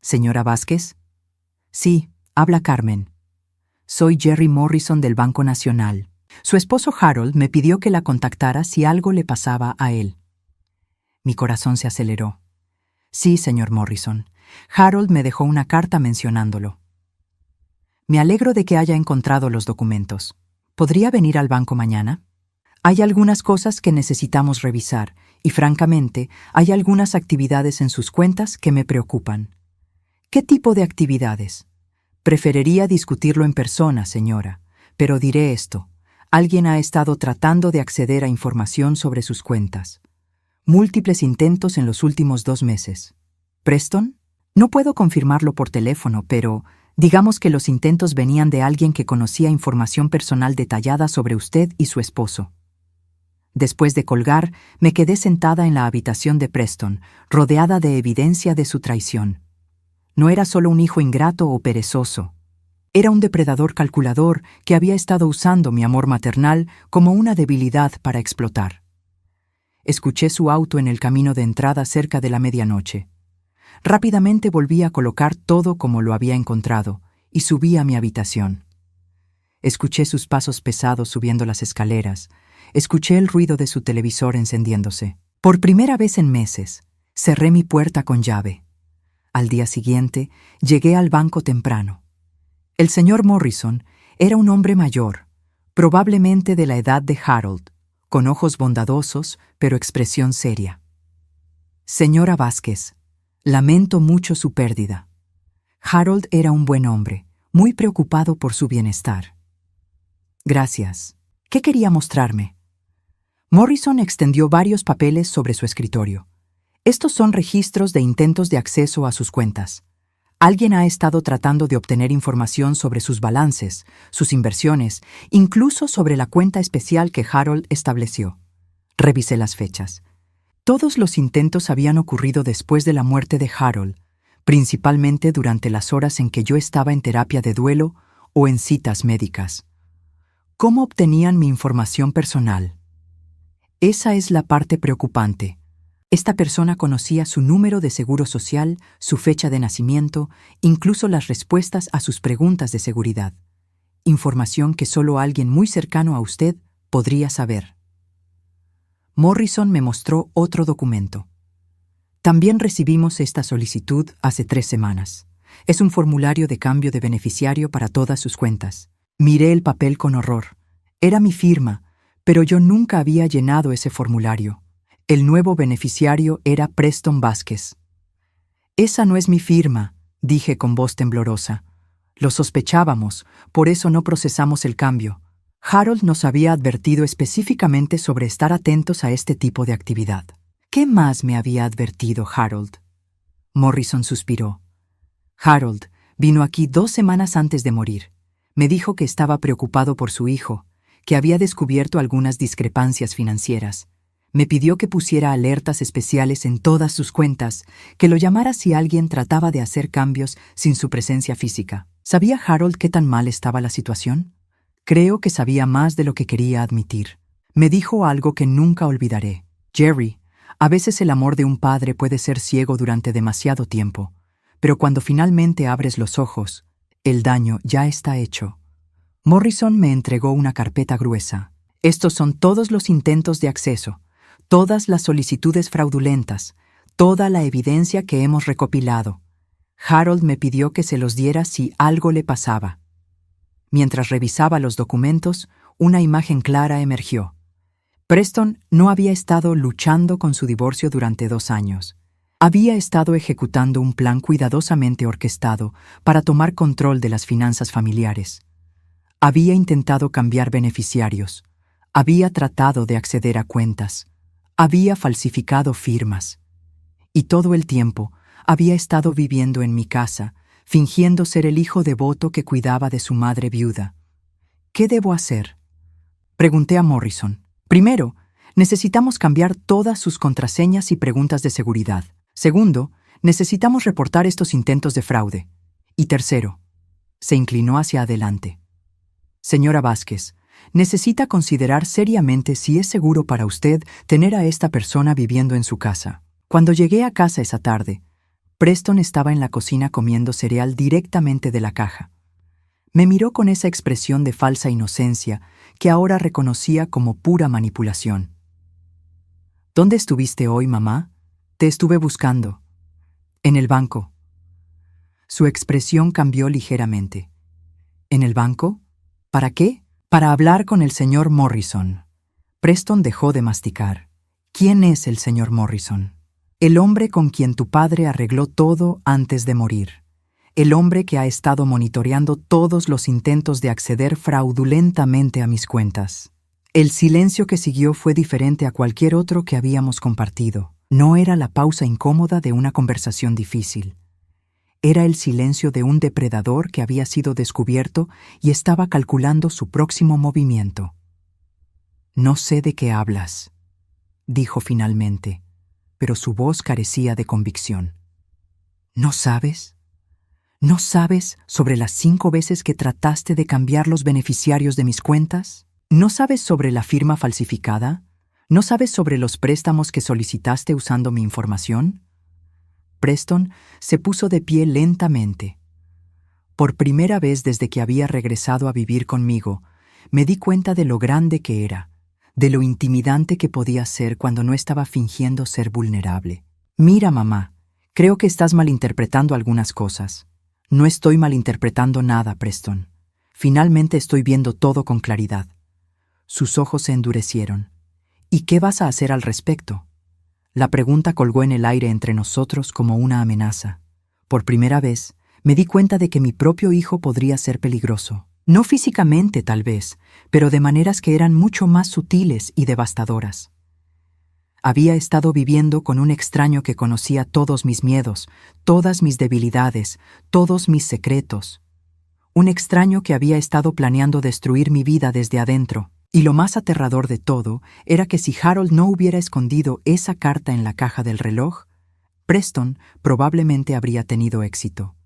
¿Señora Vázquez? Sí, habla Carmen. Soy Jerry Morrison del Banco Nacional. Su esposo Harold me pidió que la contactara si algo le pasaba a él. Mi corazón se aceleró. Sí, señor Morrison. Harold me dejó una carta mencionándolo. Me alegro de que haya encontrado los documentos. ¿Podría venir al banco mañana? Hay algunas cosas que necesitamos revisar y, francamente, hay algunas actividades en sus cuentas que me preocupan. ¿Qué tipo de actividades? Preferiría discutirlo en persona, señora, pero diré esto. Alguien ha estado tratando de acceder a información sobre sus cuentas. Múltiples intentos en los últimos 2 meses. ¿Preston? No puedo confirmarlo por teléfono, pero digamos que los intentos venían de alguien que conocía información personal detallada sobre usted y su esposo. Después de colgar, me quedé sentada en la habitación de Preston, rodeada de evidencia de su traición. No era solo un hijo ingrato o perezoso. Era un depredador calculador que había estado usando mi amor maternal como una debilidad para explotar. Escuché su auto en el camino de entrada cerca de la medianoche. Rápidamente volví a colocar todo como lo había encontrado y subí a mi habitación. Escuché sus pasos pesados subiendo las escaleras. Escuché el ruido de su televisor encendiéndose. Por primera vez en meses, cerré mi puerta con llave. Al día siguiente, llegué al banco temprano. El señor Morrison era un hombre mayor, probablemente de la edad de Harold, con ojos bondadosos, pero expresión seria. Señora Vázquez, lamento mucho su pérdida. Harold era un buen hombre, muy preocupado por su bienestar. Gracias. ¿Qué quería mostrarme? Morrison extendió varios papeles sobre su escritorio. Estos son registros de intentos de acceso a sus cuentas. Alguien ha estado tratando de obtener información sobre sus balances, sus inversiones, incluso sobre la cuenta especial que Harold estableció. Revisé las fechas. Todos los intentos habían ocurrido después de la muerte de Harold, principalmente durante las horas en que yo estaba en terapia de duelo o en citas médicas. ¿Cómo obtenían mi información personal? Esa es la parte preocupante. Esta persona conocía su número de seguro social, su fecha de nacimiento, incluso las respuestas a sus preguntas de seguridad. Información que solo alguien muy cercano a usted podría saber. Morrison me mostró otro documento. También recibimos esta solicitud hace 3 semanas. Es un formulario de cambio de beneficiario para todas sus cuentas. Miré el papel con horror. Era mi firma, pero yo nunca había llenado ese formulario. El nuevo beneficiario era Preston Vázquez. Esa no es mi firma, dije con voz temblorosa. Lo sospechábamos, por eso no procesamos el cambio. Harold nos había advertido específicamente sobre estar atentos a este tipo de actividad. ¿Qué más me había advertido Harold? Morrison suspiró. Harold vino aquí 2 semanas antes de morir. Me dijo que estaba preocupado por su hijo, que había descubierto algunas discrepancias financieras. Me pidió que pusiera alertas especiales en todas sus cuentas, que lo llamara si alguien trataba de hacer cambios sin su presencia física. ¿Sabía Harold qué tan mal estaba la situación? Creo que sabía más de lo que quería admitir. Me dijo algo que nunca olvidaré. Jerry, a veces el amor de un padre puede ser ciego durante demasiado tiempo, pero cuando finalmente abres los ojos, el daño ya está hecho. Morrison me entregó una carpeta gruesa. Estos son todos los intentos de acceso, todas las solicitudes fraudulentas, toda la evidencia que hemos recopilado. Harold me pidió que se los diera si algo le pasaba. Mientras revisaba los documentos, una imagen clara emergió. Preston no había estado luchando con su divorcio durante 2 años. Había estado ejecutando un plan cuidadosamente orquestado para tomar control de las finanzas familiares. Había intentado cambiar beneficiarios. Había tratado de acceder a cuentas. Había falsificado firmas. Y todo el tiempo había estado viviendo en mi casa, fingiendo ser el hijo devoto que cuidaba de su madre viuda. ¿Qué debo hacer? Pregunté a Morrison. Primero, necesitamos cambiar todas sus contraseñas y preguntas de seguridad. Segundo, necesitamos reportar estos intentos de fraude. Y tercero, se inclinó hacia adelante. Señora Vázquez, necesita considerar seriamente si es seguro para usted tener a esta persona viviendo en su casa. Cuando llegué a casa esa tarde, Preston estaba en la cocina comiendo cereal directamente de la caja. Me miró con esa expresión de falsa inocencia que ahora reconocía como pura manipulación. ¿Dónde estuviste hoy, mamá? Te estuve buscando. En el banco. Su expresión cambió ligeramente. ¿En el banco? ¿Para qué? Para hablar con el señor Morrison. Preston dejó de masticar. ¿Quién es el señor Morrison? El hombre con quien tu padre arregló todo antes de morir. El hombre que ha estado monitoreando todos los intentos de acceder fraudulentamente a mis cuentas. El silencio que siguió fue diferente a cualquier otro que habíamos compartido. No era la pausa incómoda de una conversación difícil. Era el silencio de un depredador que había sido descubierto y estaba calculando su próximo movimiento. «No sé de qué hablas», dijo finalmente, pero su voz carecía de convicción. «¿No sabes? ¿No sabes sobre las 5 veces que trataste de cambiar los beneficiarios de mis cuentas? ¿No sabes sobre la firma falsificada? ¿No sabes sobre los préstamos que solicitaste usando mi información?» Preston se puso de pie lentamente. Por primera vez desde que había regresado a vivir conmigo, me di cuenta de lo grande que era, de lo intimidante que podía ser cuando no estaba fingiendo ser vulnerable. «Mira, mamá, creo que estás malinterpretando algunas cosas». «No estoy malinterpretando nada, Preston. Finalmente estoy viendo todo con claridad». Sus ojos se endurecieron. «¿Y qué vas a hacer al respecto?» La pregunta colgó en el aire entre nosotros como una amenaza. Por primera vez, me di cuenta de que mi propio hijo podría ser peligroso. No físicamente, tal vez, pero de maneras que eran mucho más sutiles y devastadoras. Había estado viviendo con un extraño que conocía todos mis miedos, todas mis debilidades, todos mis secretos. Un extraño que había estado planeando destruir mi vida desde adentro. Y lo más aterrador de todo era que si Harold no hubiera escondido esa carta en la caja del reloj, Preston probablemente habría tenido éxito.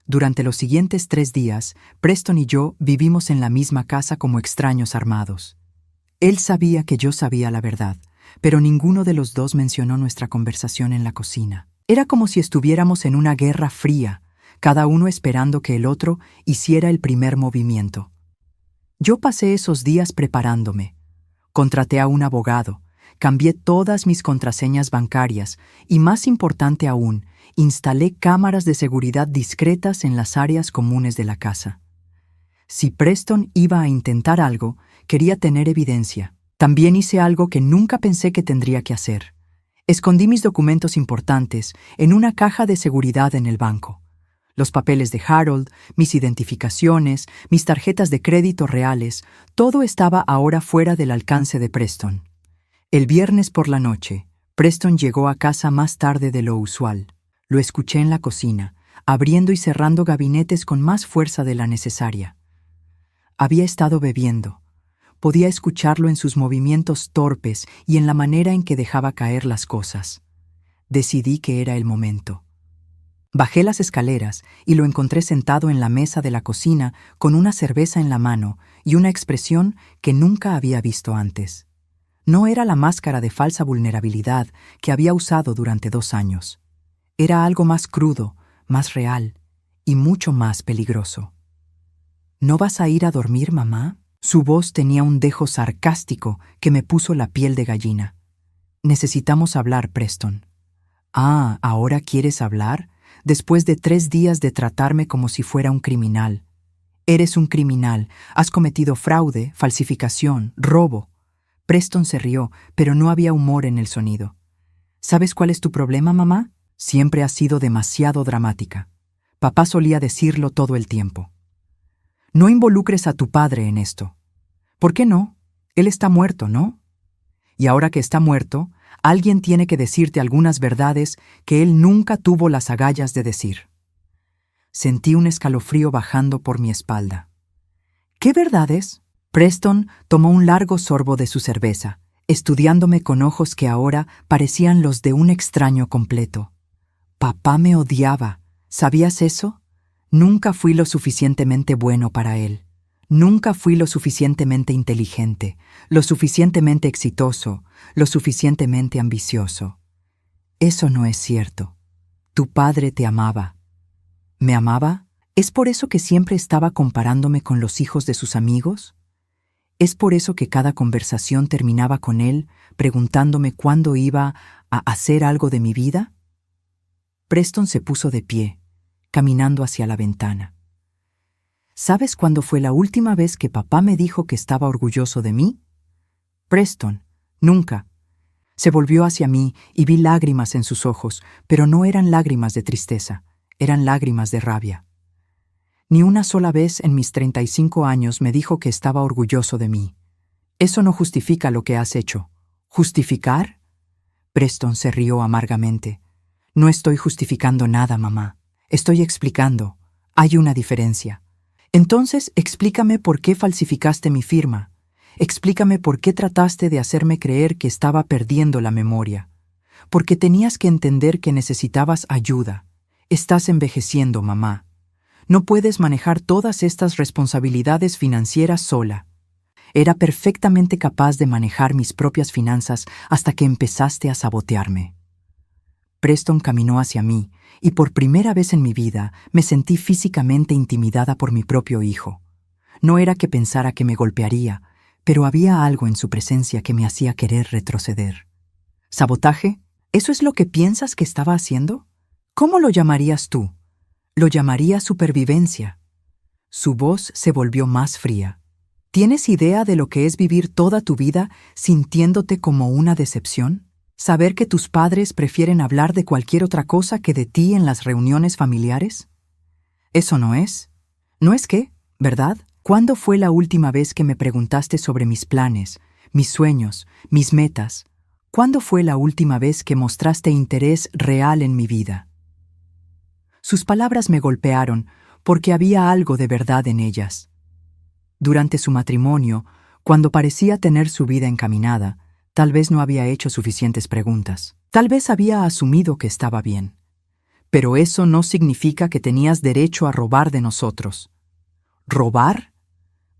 Durante los siguientes 3 días, Preston y yo vivimos en la misma casa como extraños armados. Él sabía que yo sabía la verdad, pero ninguno de los dos mencionó nuestra conversación en la cocina. Era como si estuviéramos en una guerra fría, cada uno esperando que el otro hiciera el primer movimiento. Yo pasé esos días preparándome. Contraté a un abogado, cambié todas mis contraseñas bancarias y, más importante aún, instalé cámaras de seguridad discretas en las áreas comunes de la casa. Si Preston iba a intentar algo, quería tener evidencia. También hice algo que nunca pensé que tendría que hacer. Escondí mis documentos importantes en una caja de seguridad en el banco. Los papeles de Harold, mis identificaciones, mis tarjetas de crédito reales, todo estaba ahora fuera del alcance de Preston. El viernes por la noche, Preston llegó a casa más tarde de lo usual. Lo escuché en la cocina, abriendo y cerrando gabinetes con más fuerza de la necesaria. Había estado bebiendo. Podía escucharlo en sus movimientos torpes y en la manera en que dejaba caer las cosas. Decidí que era el momento. Bajé las escaleras y lo encontré sentado en la mesa de la cocina con una cerveza en la mano y una expresión que nunca había visto antes. No era la máscara de falsa vulnerabilidad que había usado durante 2 años. Era algo más crudo, más real y mucho más peligroso. ¿No vas a ir a dormir, mamá? Su voz tenía un dejo sarcástico que me puso la piel de gallina. Necesitamos hablar, Preston. Ah, ¿ahora quieres hablar? Después de 3 días de tratarme como si fuera un criminal. Eres un criminal. Has cometido fraude, falsificación, robo. Preston se rió, pero no había humor en el sonido. ¿Sabes cuál es tu problema, mamá? Siempre has sido demasiado dramática. Papá solía decirlo todo el tiempo. No involucres a tu padre en esto. ¿Por qué no? Él está muerto, ¿no? Y ahora que está muerto, alguien tiene que decirte algunas verdades que él nunca tuvo las agallas de decir. Sentí un escalofrío bajando por mi espalda. ¿Qué verdades? Preston tomó un largo sorbo de su cerveza, estudiándome con ojos que ahora parecían los de un extraño completo. Papá me odiaba. ¿Sabías eso? Nunca fui lo suficientemente bueno para él. Nunca fui lo suficientemente inteligente, lo suficientemente exitoso, lo suficientemente ambicioso. Eso no es cierto. Tu padre te amaba. ¿Me amaba? ¿Es por eso que siempre estaba comparándome con los hijos de sus amigos? ¿Es por eso que cada conversación terminaba con él preguntándome cuándo iba a hacer algo de mi vida? Preston se puso de pie, caminando hacia la ventana. ¿Sabes cuándo fue la última vez que papá me dijo que estaba orgulloso de mí? Preston, nunca. Se volvió hacia mí y vi lágrimas en sus ojos, pero no eran lágrimas de tristeza, eran lágrimas de rabia. Ni una sola vez en mis 35 años me dijo que estaba orgulloso de mí. Eso no justifica lo que has hecho. ¿Justificar? Preston se rió amargamente. No estoy justificando nada, mamá. Estoy explicando. Hay una diferencia. Entonces, explícame por qué falsificaste mi firma. Explícame por qué trataste de hacerme creer que estaba perdiendo la memoria. Porque tenías que entender que necesitabas ayuda. Estás envejeciendo, mamá. No puedes manejar todas estas responsabilidades financieras sola. Era perfectamente capaz de manejar mis propias finanzas hasta que empezaste a sabotearme. Preston caminó hacia mí, y por primera vez en mi vida me sentí físicamente intimidada por mi propio hijo. No era que pensara que me golpearía, pero había algo en su presencia que me hacía querer retroceder. ¿Sabotaje? ¿Eso es lo que piensas que estaba haciendo? ¿Cómo lo llamarías tú? Lo llamaría supervivencia. Su voz se volvió más fría. ¿Tienes idea de lo que es vivir toda tu vida sintiéndote como una decepción? ¿Saber que tus padres prefieren hablar de cualquier otra cosa que de ti en las reuniones familiares? Eso no es. ¿No es qué? ¿Verdad? ¿Cuándo fue la última vez que me preguntaste sobre mis planes, mis sueños, mis metas? ¿Cuándo fue la última vez que mostraste interés real en mi vida? Sus palabras me golpearon porque había algo de verdad en ellas. Durante su matrimonio, cuando parecía tener su vida encaminada, tal vez no había hecho suficientes preguntas. Tal vez había asumido que estaba bien. Pero eso no significa que tenías derecho a robar de nosotros. ¿Robar?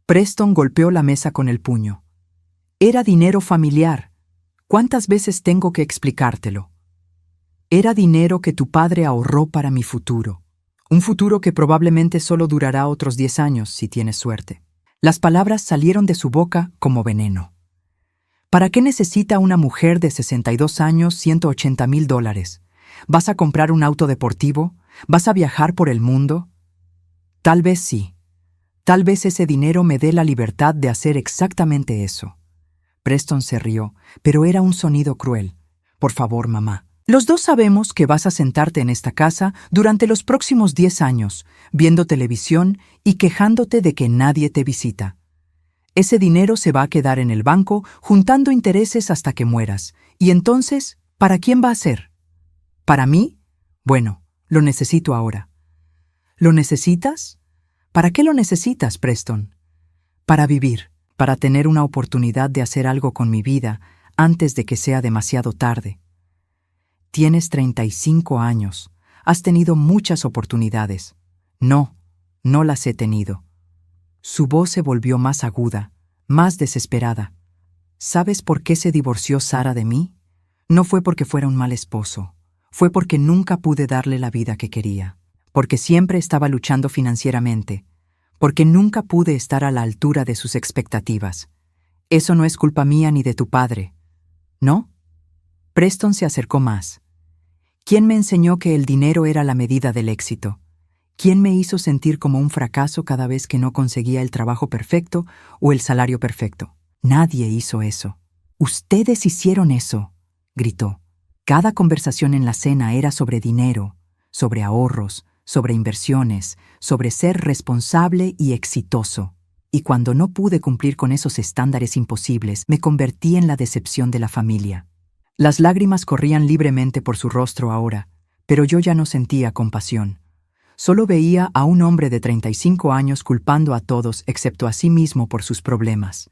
Preston golpeó la mesa con el puño. Era dinero familiar. ¿Cuántas veces tengo que explicártelo? Era dinero que tu padre ahorró para mi futuro. Un futuro que probablemente solo durará otros 10 años, si tienes suerte. Las palabras salieron de su boca como veneno. ¿Para qué necesita una mujer de 62 años $180,000? ¿Vas a comprar un auto deportivo? ¿Vas a viajar por el mundo? Tal vez sí. Tal vez ese dinero me dé la libertad de hacer exactamente eso. Preston se rió, pero era un sonido cruel. Por favor, mamá. Los dos sabemos que vas a sentarte en esta casa durante los próximos 10 años, viendo televisión y quejándote de que nadie te visita. Ese dinero se va a quedar en el banco juntando intereses hasta que mueras. Y entonces, ¿para quién va a ser? ¿Para mí? Bueno, lo necesito ahora. ¿Lo necesitas? ¿Para qué lo necesitas, Preston? Para vivir, para tener una oportunidad de hacer algo con mi vida antes de que sea demasiado tarde. Tienes 35 años. Has tenido muchas oportunidades. No, no las he tenido. Su voz se volvió más aguda, más desesperada. ¿Sabes por qué se divorció Sara de mí? No fue porque fuera un mal esposo. Fue porque nunca pude darle la vida que quería. Porque siempre estaba luchando financieramente. Porque nunca pude estar a la altura de sus expectativas. Eso no es culpa mía ni de tu padre. ¿No? Preston se acercó más. ¿Quién me enseñó que el dinero era la medida del éxito? ¿Quién me hizo sentir como un fracaso cada vez que no conseguía el trabajo perfecto o el salario perfecto? Nadie hizo eso. Ustedes hicieron eso, gritó. Cada conversación en la cena era sobre dinero, sobre ahorros, sobre inversiones, sobre ser responsable y exitoso. y cuando no pude cumplir con esos estándares imposibles, me convertí en la decepción de la familia. Las lágrimas corrían libremente por su rostro ahora, pero yo ya no sentía compasión. Solo veía a un hombre de 35 años culpando a todos excepto a sí mismo por sus problemas.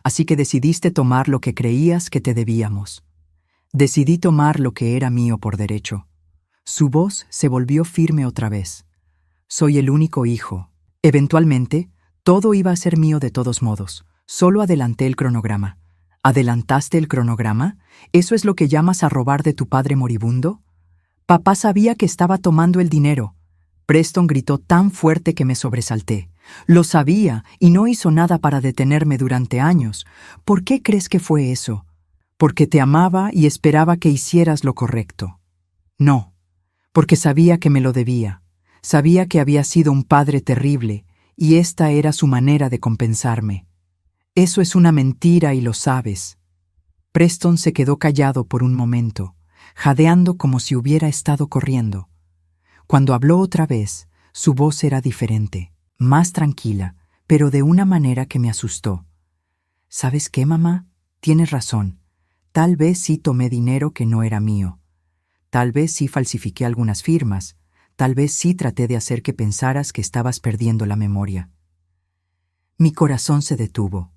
Así que decidiste tomar lo que creías que te debíamos. Decidí tomar lo que era mío por derecho. Su voz se volvió firme otra vez. Soy el único hijo. Eventualmente, todo iba a ser mío de todos modos. Solo adelanté el cronograma. ¿Adelantaste el cronograma? ¿Eso es lo que llamas a robar de tu padre moribundo? Papá sabía que estaba tomando el dinero. Preston gritó tan fuerte que me sobresalté. Lo sabía y no hizo nada para detenerme durante años. ¿Por qué crees que fue eso? Porque te amaba y esperaba que hicieras lo correcto. No, porque sabía que me lo debía. Sabía que había sido un padre terrible y esta era su manera de compensarme. Eso es una mentira y lo sabes. Preston se quedó callado por un momento, jadeando como si hubiera estado corriendo. Cuando habló otra vez, su voz era diferente, más tranquila, pero de una manera que me asustó. ¿Sabes qué, mamá? Tienes razón. Tal vez sí tomé dinero que no era mío. Tal vez sí falsifiqué algunas firmas. Tal vez sí traté de hacer que pensaras que estabas perdiendo la memoria. Mi corazón se detuvo.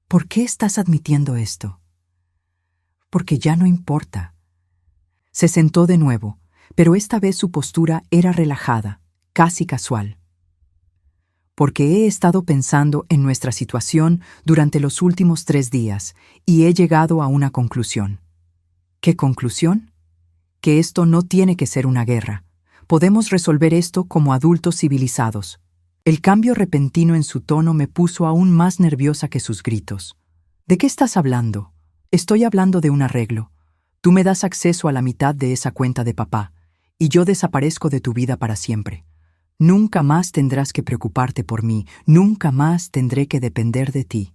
¿Por qué estás admitiendo esto? Porque ya no importa. Se sentó de nuevo, pero esta vez su postura era relajada, casi casual. Porque he estado pensando en nuestra situación durante los últimos 3 días y he llegado a una conclusión. ¿Qué conclusión? Que esto no tiene que ser una guerra. Podemos resolver esto como adultos civilizados. El cambio repentino en su tono me puso aún más nerviosa que sus gritos. ¿De qué estás hablando? Estoy hablando de un arreglo. Tú me das acceso a la mitad de esa cuenta de papá, y yo desaparezco de tu vida para siempre. Nunca más tendrás que preocuparte por mí, nunca más tendré que depender de ti.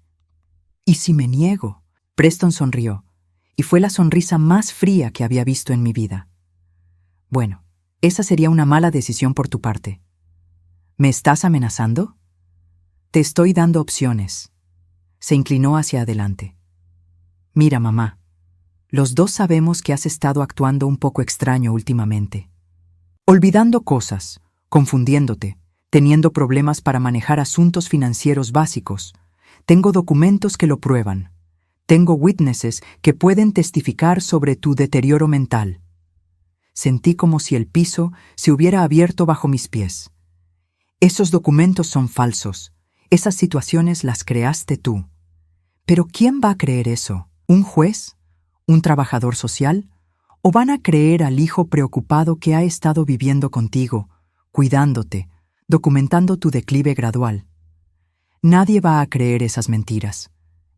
¿Y si me niego? Preston sonrió, y fue la sonrisa más fría que había visto en mi vida. Bueno, esa sería una mala decisión por tu parte. ¿Me estás amenazando? Te estoy dando opciones. Se inclinó hacia adelante. Mira, mamá, los dos sabemos que has estado actuando un poco extraño últimamente. Olvidando cosas, confundiéndote, teniendo problemas para manejar asuntos financieros básicos. Tengo documentos que lo prueban. Tengo witnesses que pueden testificar sobre tu deterioro mental. Sentí como si el piso se hubiera abierto bajo mis pies. Esos documentos son falsos. Esas situaciones las creaste tú. Pero ¿quién va a creer eso? ¿Un juez? ¿Un trabajador social? ¿O van a creer al hijo preocupado que ha estado viviendo contigo, cuidándote, documentando tu declive gradual? Nadie va a creer esas mentiras.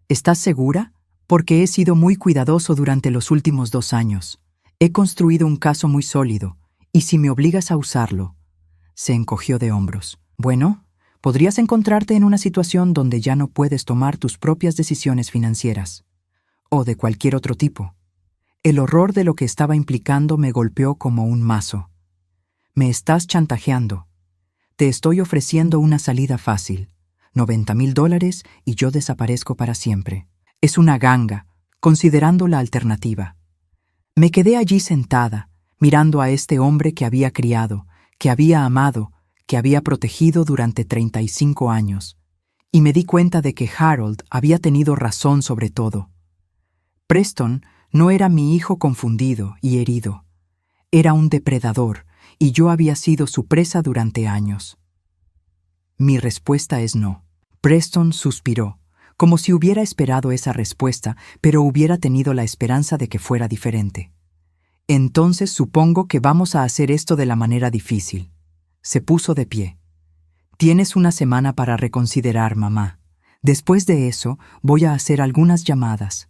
¿Estás segura? Porque he sido muy cuidadoso durante los últimos 2 años. He construido un caso muy sólido, y si me obligas a usarlo... Se encogió de hombros. Bueno, podrías encontrarte en una situación donde ya no puedes tomar tus propias decisiones financieras, o de cualquier otro tipo. El horror de lo que estaba implicando me golpeó como un mazo. Me estás chantajeando. Te estoy ofreciendo una salida fácil. $90,000 y yo desaparezco para siempre. Es una ganga, considerando la alternativa. Me quedé allí sentada, mirando a este hombre que había criado, que había amado, que había protegido durante 35 años, y me di cuenta de que Harold había tenido razón sobre todo. Preston no era mi hijo confundido y herido. Era un depredador, y yo había sido su presa durante años. Mi respuesta es no. Preston suspiró, como si hubiera esperado esa respuesta, pero hubiera tenido la esperanza de que fuera diferente. Entonces supongo que vamos a hacer esto de la manera difícil. Se puso de pie. Tienes una semana para reconsiderar, mamá. Después de eso, voy a hacer algunas llamadas.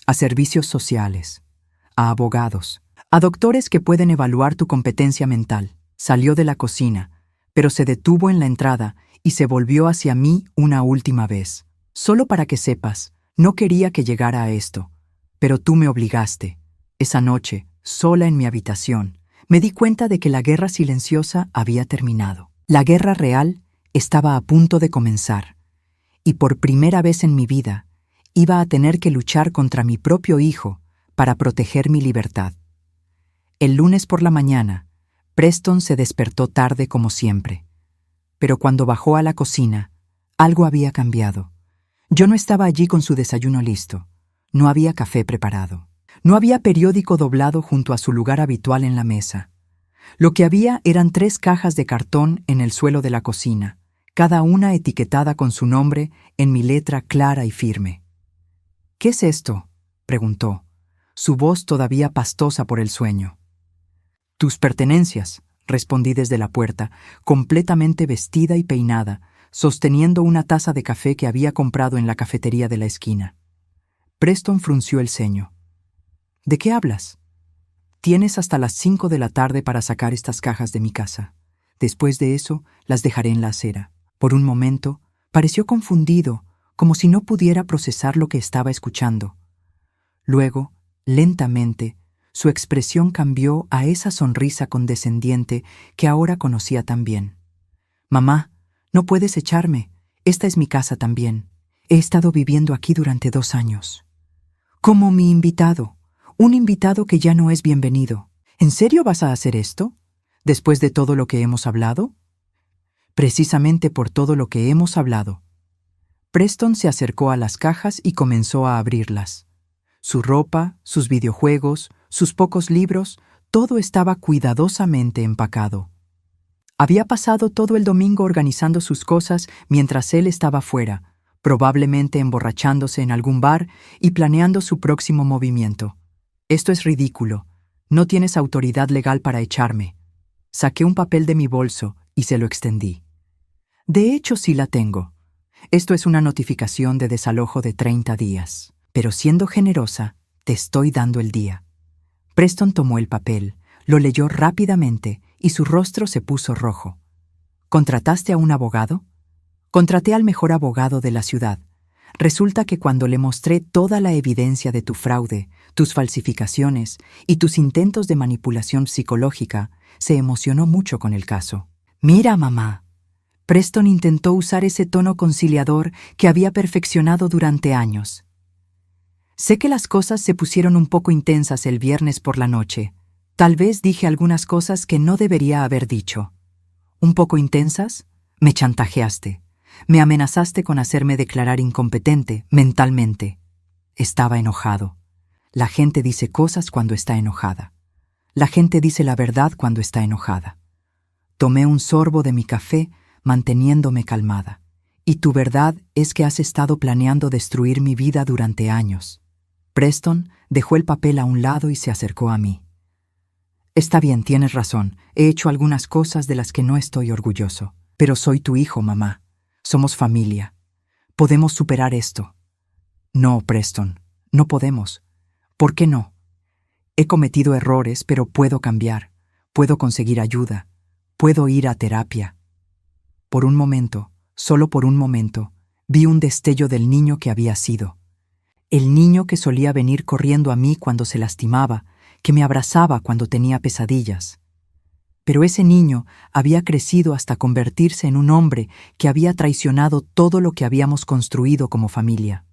A servicios sociales, a abogados, a doctores que pueden evaluar tu competencia mental. Salió de la cocina, pero se detuvo en la entrada y se volvió hacia mí una última vez. Solo para que sepas, no quería que llegara a esto, pero tú me obligaste. Esa noche, sola en mi habitación, me di cuenta de que la guerra silenciosa había terminado. La guerra real estaba a punto de comenzar, y por primera vez en mi vida iba a tener que luchar contra mi propio hijo para proteger mi libertad. El lunes por la mañana, Preston se despertó tarde como siempre, pero cuando bajó a la cocina, algo había cambiado. Yo no estaba allí con su desayuno listo, no había café preparado, no había periódico doblado junto a su lugar habitual en la mesa. Lo que había eran 3 cajas de cartón en el suelo de la cocina, cada una etiquetada con su nombre en mi letra clara y firme. «¿Qué es esto?», preguntó, su voz todavía pastosa por el sueño. «Tus pertenencias», respondí desde la puerta, completamente vestida y peinada, sosteniendo una taza de café que había comprado en la cafetería de la esquina. Preston frunció el ceño. «¿De qué hablas?». «Tienes hasta las 5 de la tarde para sacar estas cajas de mi casa. Después de eso, las dejaré en la acera». Por un momento, pareció confundido, como si no pudiera procesar lo que estaba escuchando. Luego, lentamente, su expresión cambió a esa sonrisa condescendiente que ahora conocía tan bien. «Mamá, no puedes echarme. Esta es mi casa también. He estado viviendo aquí durante 2 años. Como mi invitado. Un invitado que ya no es bienvenido. ¿En serio vas a hacer esto? ¿Después de todo lo que hemos hablado?». «Precisamente por todo lo que hemos hablado». Preston se acercó a las cajas y comenzó a abrirlas. Su ropa, sus videojuegos, sus pocos libros, todo estaba cuidadosamente empacado. Había pasado todo el domingo organizando sus cosas mientras él estaba fuera, probablemente emborrachándose en algún bar y planeando su próximo movimiento. «Esto es ridículo. No tienes autoridad legal para echarme». Saqué un papel de mi bolso y se lo extendí. «De hecho, sí la tengo. Esto es una notificación de desalojo de 30 días. Pero siendo generosa, te estoy dando el día». Preston tomó el papel, lo leyó rápidamente y su rostro se puso rojo. «¿Contrataste a un abogado?». «Contraté al mejor abogado de la ciudad. Resulta que cuando le mostré toda la evidencia de tu fraude, tus falsificaciones y tus intentos de manipulación psicológica, se emocionó mucho con el caso». «Mira, mamá». Preston intentó usar ese tono conciliador que había perfeccionado durante años. «Sé que las cosas se pusieron un poco intensas el viernes por la noche. Tal vez dije algunas cosas que no debería haber dicho». «¿Un poco intensas?». «Me chantajeaste. Me amenazaste con hacerme declarar incompetente mentalmente». Estaba enojado. La gente dice cosas cuando está enojada. La gente dice la verdad cuando está enojada. Tomé un sorbo de mi café, manteniéndome calmada. «Y tu verdad es que has estado planeando destruir mi vida durante años». Preston dejó el papel a un lado y se acercó a mí. «Está bien, tienes razón. He hecho algunas cosas de las que no estoy orgulloso. Pero soy tu hijo, mamá. Somos familia. Podemos superar esto». «No, Preston, no podemos». «¿Por qué no?». «He cometido errores, pero puedo cambiar. Puedo conseguir ayuda. Puedo ir a terapia». Por un momento, solo por un momento, vi un destello del niño que había sido. El niño que solía venir corriendo a mí cuando se lastimaba, que me abrazaba cuando tenía pesadillas. Pero ese niño había crecido hasta convertirse en un hombre que había traicionado todo lo que habíamos construido como familia.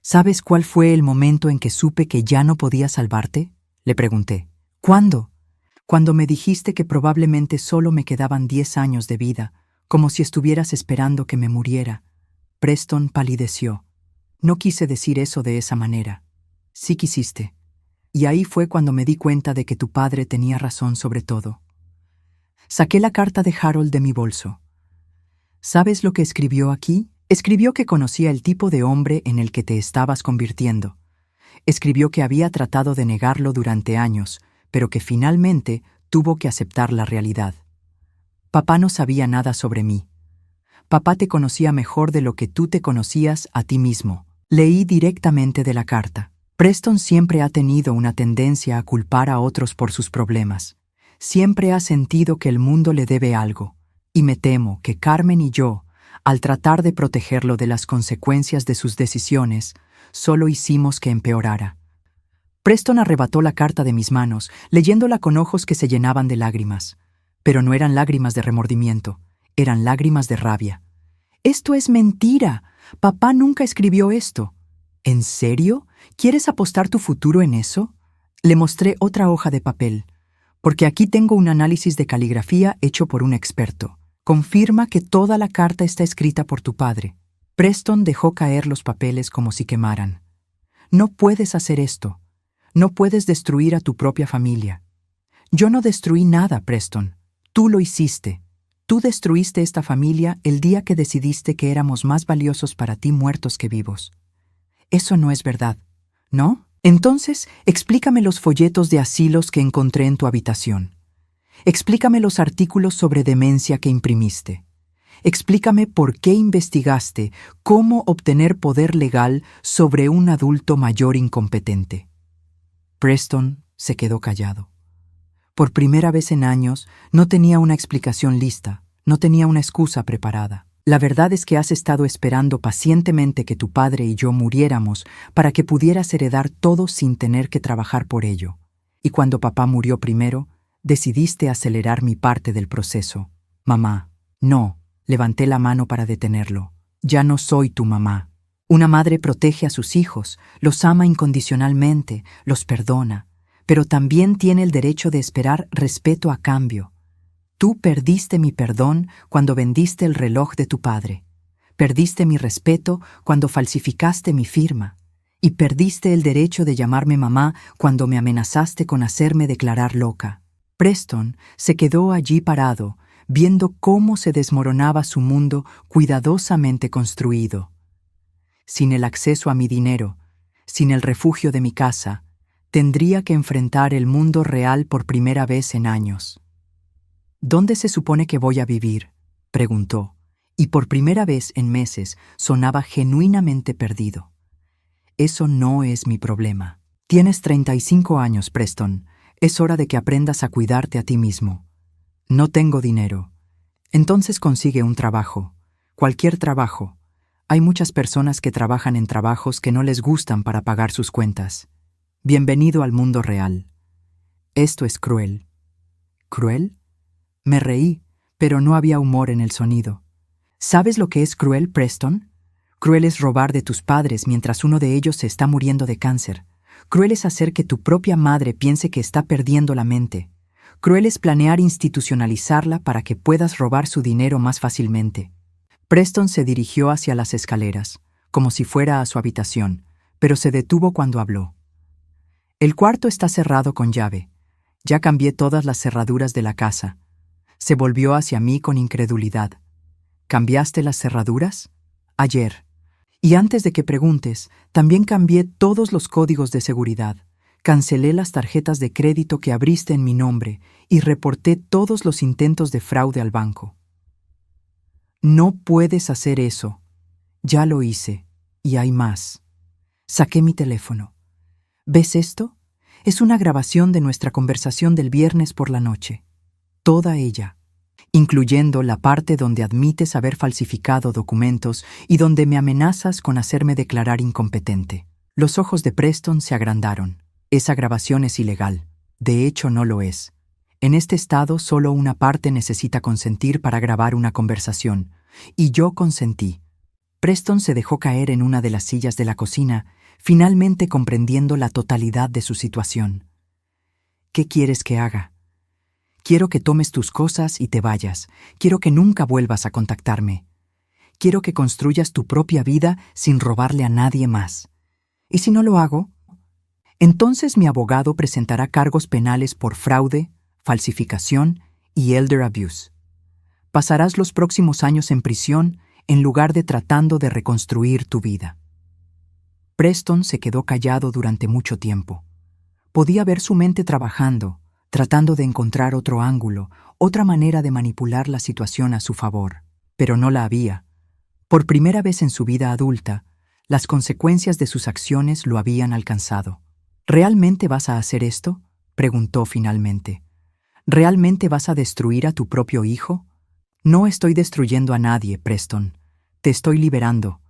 «¿Sabes cuál fue el momento en que supe que ya no podía salvarte?», le pregunté. «¿Cuándo?». «Cuando me dijiste que probablemente solo me quedaban 10 años de vida, como si estuvieras esperando que me muriera». Preston palideció. «No quise decir eso de esa manera». «Sí quisiste. Y ahí fue cuando me di cuenta de que tu padre tenía razón sobre todo». Saqué la carta de Harold de mi bolso. «¿Sabes lo que escribió aquí?». Escribió que conocía el tipo de hombre en el que te estabas convirtiendo. Escribió que había tratado de negarlo durante años, pero que finalmente tuvo que aceptar la realidad. Papá no sabía nada sobre mí. Papá te conocía mejor de lo que tú te conocías a ti mismo. Leí directamente de la carta. Preston siempre ha tenido una tendencia a culpar a otros por sus problemas. Siempre ha sentido que el mundo le debe algo. Y me temo que Carmen y yo, al tratar de protegerlo de las consecuencias de sus decisiones, solo hicimos que empeorara. Preston arrebató la carta de mis manos, leyéndola con ojos que se llenaban de lágrimas. Pero no eran lágrimas de remordimiento, eran lágrimas de rabia. «Esto es mentira. Papá nunca escribió esto. ¿En serio? ¿Quieres apostar tu futuro en eso? Le mostré otra hoja de papel, porque aquí tengo un análisis de caligrafía hecho por un experto. Confirma que toda la carta está escrita por tu padre. Preston dejó caer los papeles como si quemaran. No puedes hacer esto. No puedes destruir a tu propia familia. Yo no destruí nada, Preston. Tú lo hiciste. Tú destruiste esta familia el día que decidiste que éramos más valiosos para ti muertos que vivos. Eso no es verdad, ¿no? Entonces, explícame los folletos de asilos que encontré en tu habitación. Explícame los artículos sobre demencia que imprimiste. Explícame por qué investigaste cómo obtener poder legal sobre un adulto mayor incompetente. Preston se quedó callado. Por primera vez en años, no tenía una explicación lista, no tenía una excusa preparada. La verdad es que has estado esperando pacientemente que tu padre y yo muriéramos para que pudieras heredar todo sin tener que trabajar por ello. Y cuando papá murió primero, decidiste acelerar mi parte del proceso. Mamá, no, levanté la mano para detenerlo. Ya no soy tu mamá. Una madre protege a sus hijos, los ama incondicionalmente, los perdona, pero también tiene el derecho de esperar respeto a cambio. Tú perdiste mi perdón cuando vendiste el reloj de tu padre. Perdiste mi respeto cuando falsificaste mi firma. Y perdiste el derecho de llamarme mamá cuando me amenazaste con hacerme declarar loca. Preston se quedó allí parado, viendo cómo se desmoronaba su mundo cuidadosamente construido. Sin el acceso a mi dinero, sin el refugio de mi casa, tendría que enfrentar el mundo real por primera vez en años. ¿Dónde se supone que voy a vivir?, preguntó, y por primera vez en meses sonaba genuinamente perdido. Eso no es mi problema. Tienes 35 años, Preston. Es hora de que aprendas a cuidarte a ti mismo. No tengo dinero. Entonces consigue un trabajo. Cualquier trabajo. Hay muchas personas que trabajan en trabajos que no les gustan para pagar sus cuentas. Bienvenido al mundo real. Esto es cruel. ¿Cruel? Me reí, pero no había humor en el sonido. ¿Sabes lo que es cruel, Preston? Cruel es robar de tus padres mientras uno de ellos se está muriendo de cáncer. Cruel es hacer que tu propia madre piense que está perdiendo la mente. Cruel es planear institucionalizarla para que puedas robar su dinero más fácilmente. Preston se dirigió hacia las escaleras, como si fuera a su habitación, pero se detuvo cuando habló. El cuarto está cerrado con llave. Ya cambié todas las cerraduras de la casa. Se volvió hacia mí con incredulidad. ¿Cambiaste las cerraduras? Ayer. Y antes de que preguntes, también cambié todos los códigos de seguridad. Cancelé las tarjetas de crédito que abriste en mi nombre y reporté todos los intentos de fraude al banco. No puedes hacer eso. Ya lo hice, y hay más. Saqué mi teléfono. ¿Ves esto? Es una grabación de nuestra conversación del viernes por la noche. Toda ella, incluyendo la parte donde admites haber falsificado documentos y donde me amenazas con hacerme declarar incompetente. Los ojos de Preston se agrandaron. Esa grabación es ilegal. De hecho, no lo es. En este estado, solo una parte necesita consentir para grabar una conversación, y yo consentí. Preston se dejó caer en una de las sillas de la cocina, finalmente comprendiendo la totalidad de su situación. ¿Qué quieres que haga? Quiero que tomes tus cosas y te vayas. Quiero que nunca vuelvas a contactarme. Quiero que construyas tu propia vida sin robarle a nadie más. ¿Y si no lo hago? Entonces mi abogado presentará cargos penales por fraude, falsificación y elder abuse. Pasarás los próximos años en prisión en lugar de tratando de reconstruir tu vida. Preston se quedó callado durante mucho tiempo. Podía ver su mente trabajando, tratando de encontrar otro ángulo, otra manera de manipular la situación a su favor. Pero no la había. Por primera vez en su vida adulta, las consecuencias de sus acciones lo habían alcanzado. ¿Realmente vas a hacer esto?, preguntó finalmente. ¿Realmente vas a destruir a tu propio hijo? No estoy destruyendo a nadie, Preston. Te estoy liberando.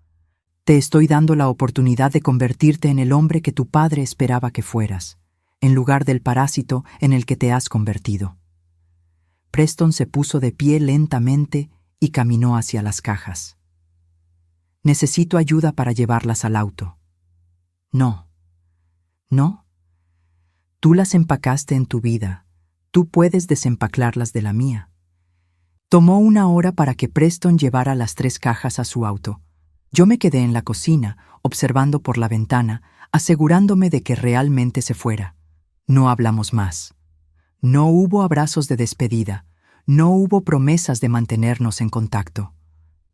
Te estoy dando la oportunidad de convertirte en el hombre que tu padre esperaba que fueras, en lugar del parásito en el que te has convertido. Preston se puso de pie lentamente y caminó hacia las cajas. Necesito ayuda para llevarlas al auto. No. ¿No? Tú las empacaste en tu vida. Tú puedes desempaclarlas de la mía. Tomó 1 hora para que Preston llevara las 3 cajas a su auto. Yo me quedé en la cocina, observando por la ventana, asegurándome de que realmente se fuera. No hablamos más. No hubo abrazos de despedida. No hubo promesas de mantenernos en contacto.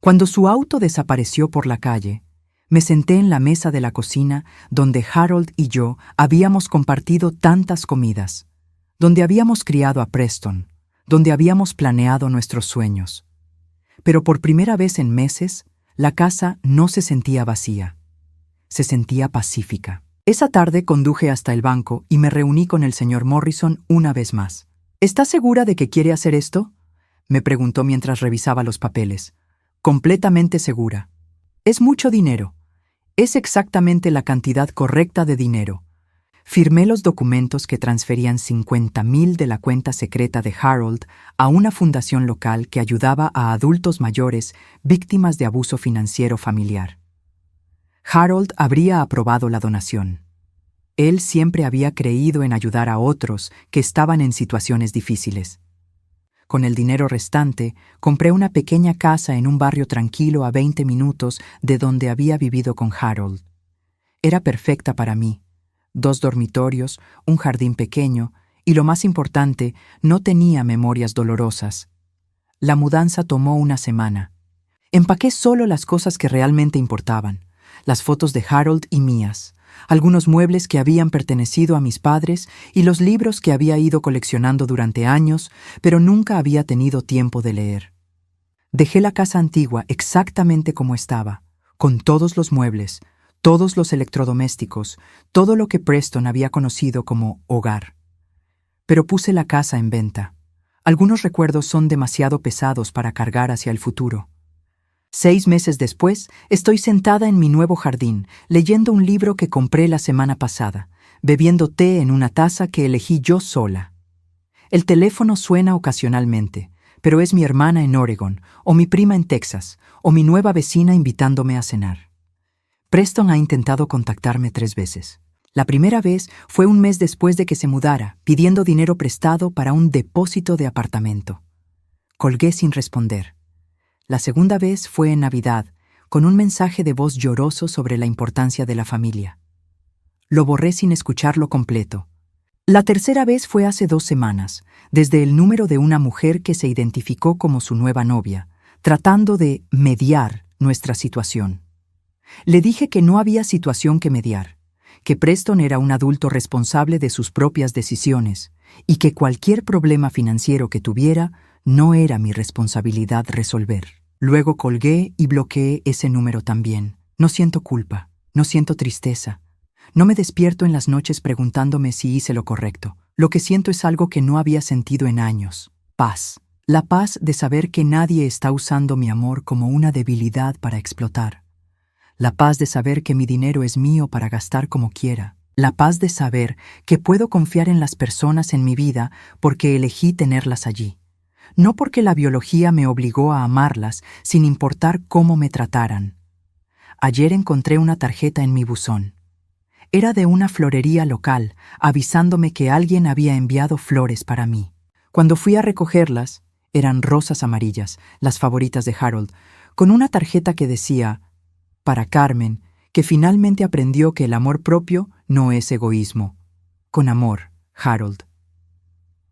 Cuando su auto desapareció por la calle, me senté en la mesa de la cocina donde Harold y yo habíamos compartido tantas comidas, donde habíamos criado a Preston, donde habíamos planeado nuestros sueños. Pero por primera vez en meses, la casa no se sentía vacía. Se sentía pacífica. Esa tarde conduje hasta el banco y me reuní con el señor Morrison una vez más. ¿Está segura de que quiere hacer esto?, me preguntó mientras revisaba los papeles. Completamente segura. Es mucho dinero. Es exactamente la cantidad correcta de dinero. Firmé los documentos que transferían 50,000 de la cuenta secreta de Harold a una fundación local que ayudaba a adultos mayores víctimas de abuso financiero familiar. Harold habría aprobado la donación. Él siempre había creído en ayudar a otros que estaban en situaciones difíciles. Con el dinero restante, compré una pequeña casa en un barrio tranquilo a 20 minutos de donde había vivido con Harold. Era perfecta para mí. 2 dormitorios, un jardín pequeño y, lo más importante, no tenía memorias dolorosas. La mudanza tomó 1 semana. Empaqué solo las cosas que realmente importaban, las fotos de Harold y mías, algunos muebles que habían pertenecido a mis padres y los libros que había ido coleccionando durante años, pero nunca había tenido tiempo de leer. Dejé la casa antigua exactamente como estaba, con todos los muebles, todos los electrodomésticos, todo lo que Preston había conocido como hogar. Pero puse la casa en venta. Algunos recuerdos son demasiado pesados para cargar hacia el futuro. 6 meses después, estoy sentada en mi nuevo jardín, leyendo un libro que compré la semana pasada, bebiendo té en una taza que elegí yo sola. El teléfono suena ocasionalmente, pero es mi hermana en Oregon, o mi prima en Texas, o mi nueva vecina invitándome a cenar. Preston ha intentado contactarme 3 veces. La primera vez fue un mes después de que se mudara, pidiendo dinero prestado para un depósito de apartamento. Colgué sin responder. La segunda vez fue en Navidad, con un mensaje de voz lloroso sobre la importancia de la familia. Lo borré sin escucharlo completo. La tercera vez fue hace 2 semanas, desde el número de una mujer que se identificó como su nueva novia, tratando de mediar nuestra situación. Le dije que no había situación que mediar, que Preston era un adulto responsable de sus propias decisiones y que cualquier problema financiero que tuviera no era mi responsabilidad resolver. Luego colgué y bloqueé ese número también. No siento culpa, no siento tristeza. No me despierto en las noches preguntándome si hice lo correcto. Lo que siento es algo que no había sentido en años. Paz. La paz de saber que nadie está usando mi amor como una debilidad para explotar. La paz de saber que mi dinero es mío para gastar como quiera. La paz de saber que puedo confiar en las personas en mi vida porque elegí tenerlas allí. No porque la biología me obligó a amarlas sin importar cómo me trataran. Ayer encontré una tarjeta en mi buzón. Era de una florería local, avisándome que alguien había enviado flores para mí. Cuando fui a recogerlas, eran rosas amarillas, las favoritas de Harold, con una tarjeta que decía, para Carmen, que finalmente aprendió que el amor propio no es egoísmo. Con amor, Harold.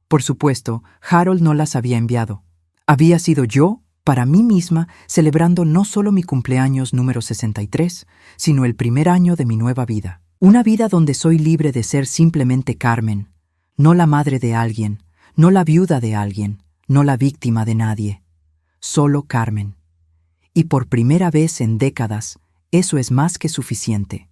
Por supuesto, Harold no las había enviado. Había sido yo, para mí misma, celebrando no solo mi cumpleaños número 63, sino el primer año de mi nueva vida. Una vida donde soy libre de ser simplemente Carmen, no la madre de alguien, no la viuda de alguien, no la víctima de nadie. Solo Carmen. Y por primera vez en décadas, eso es más que suficiente.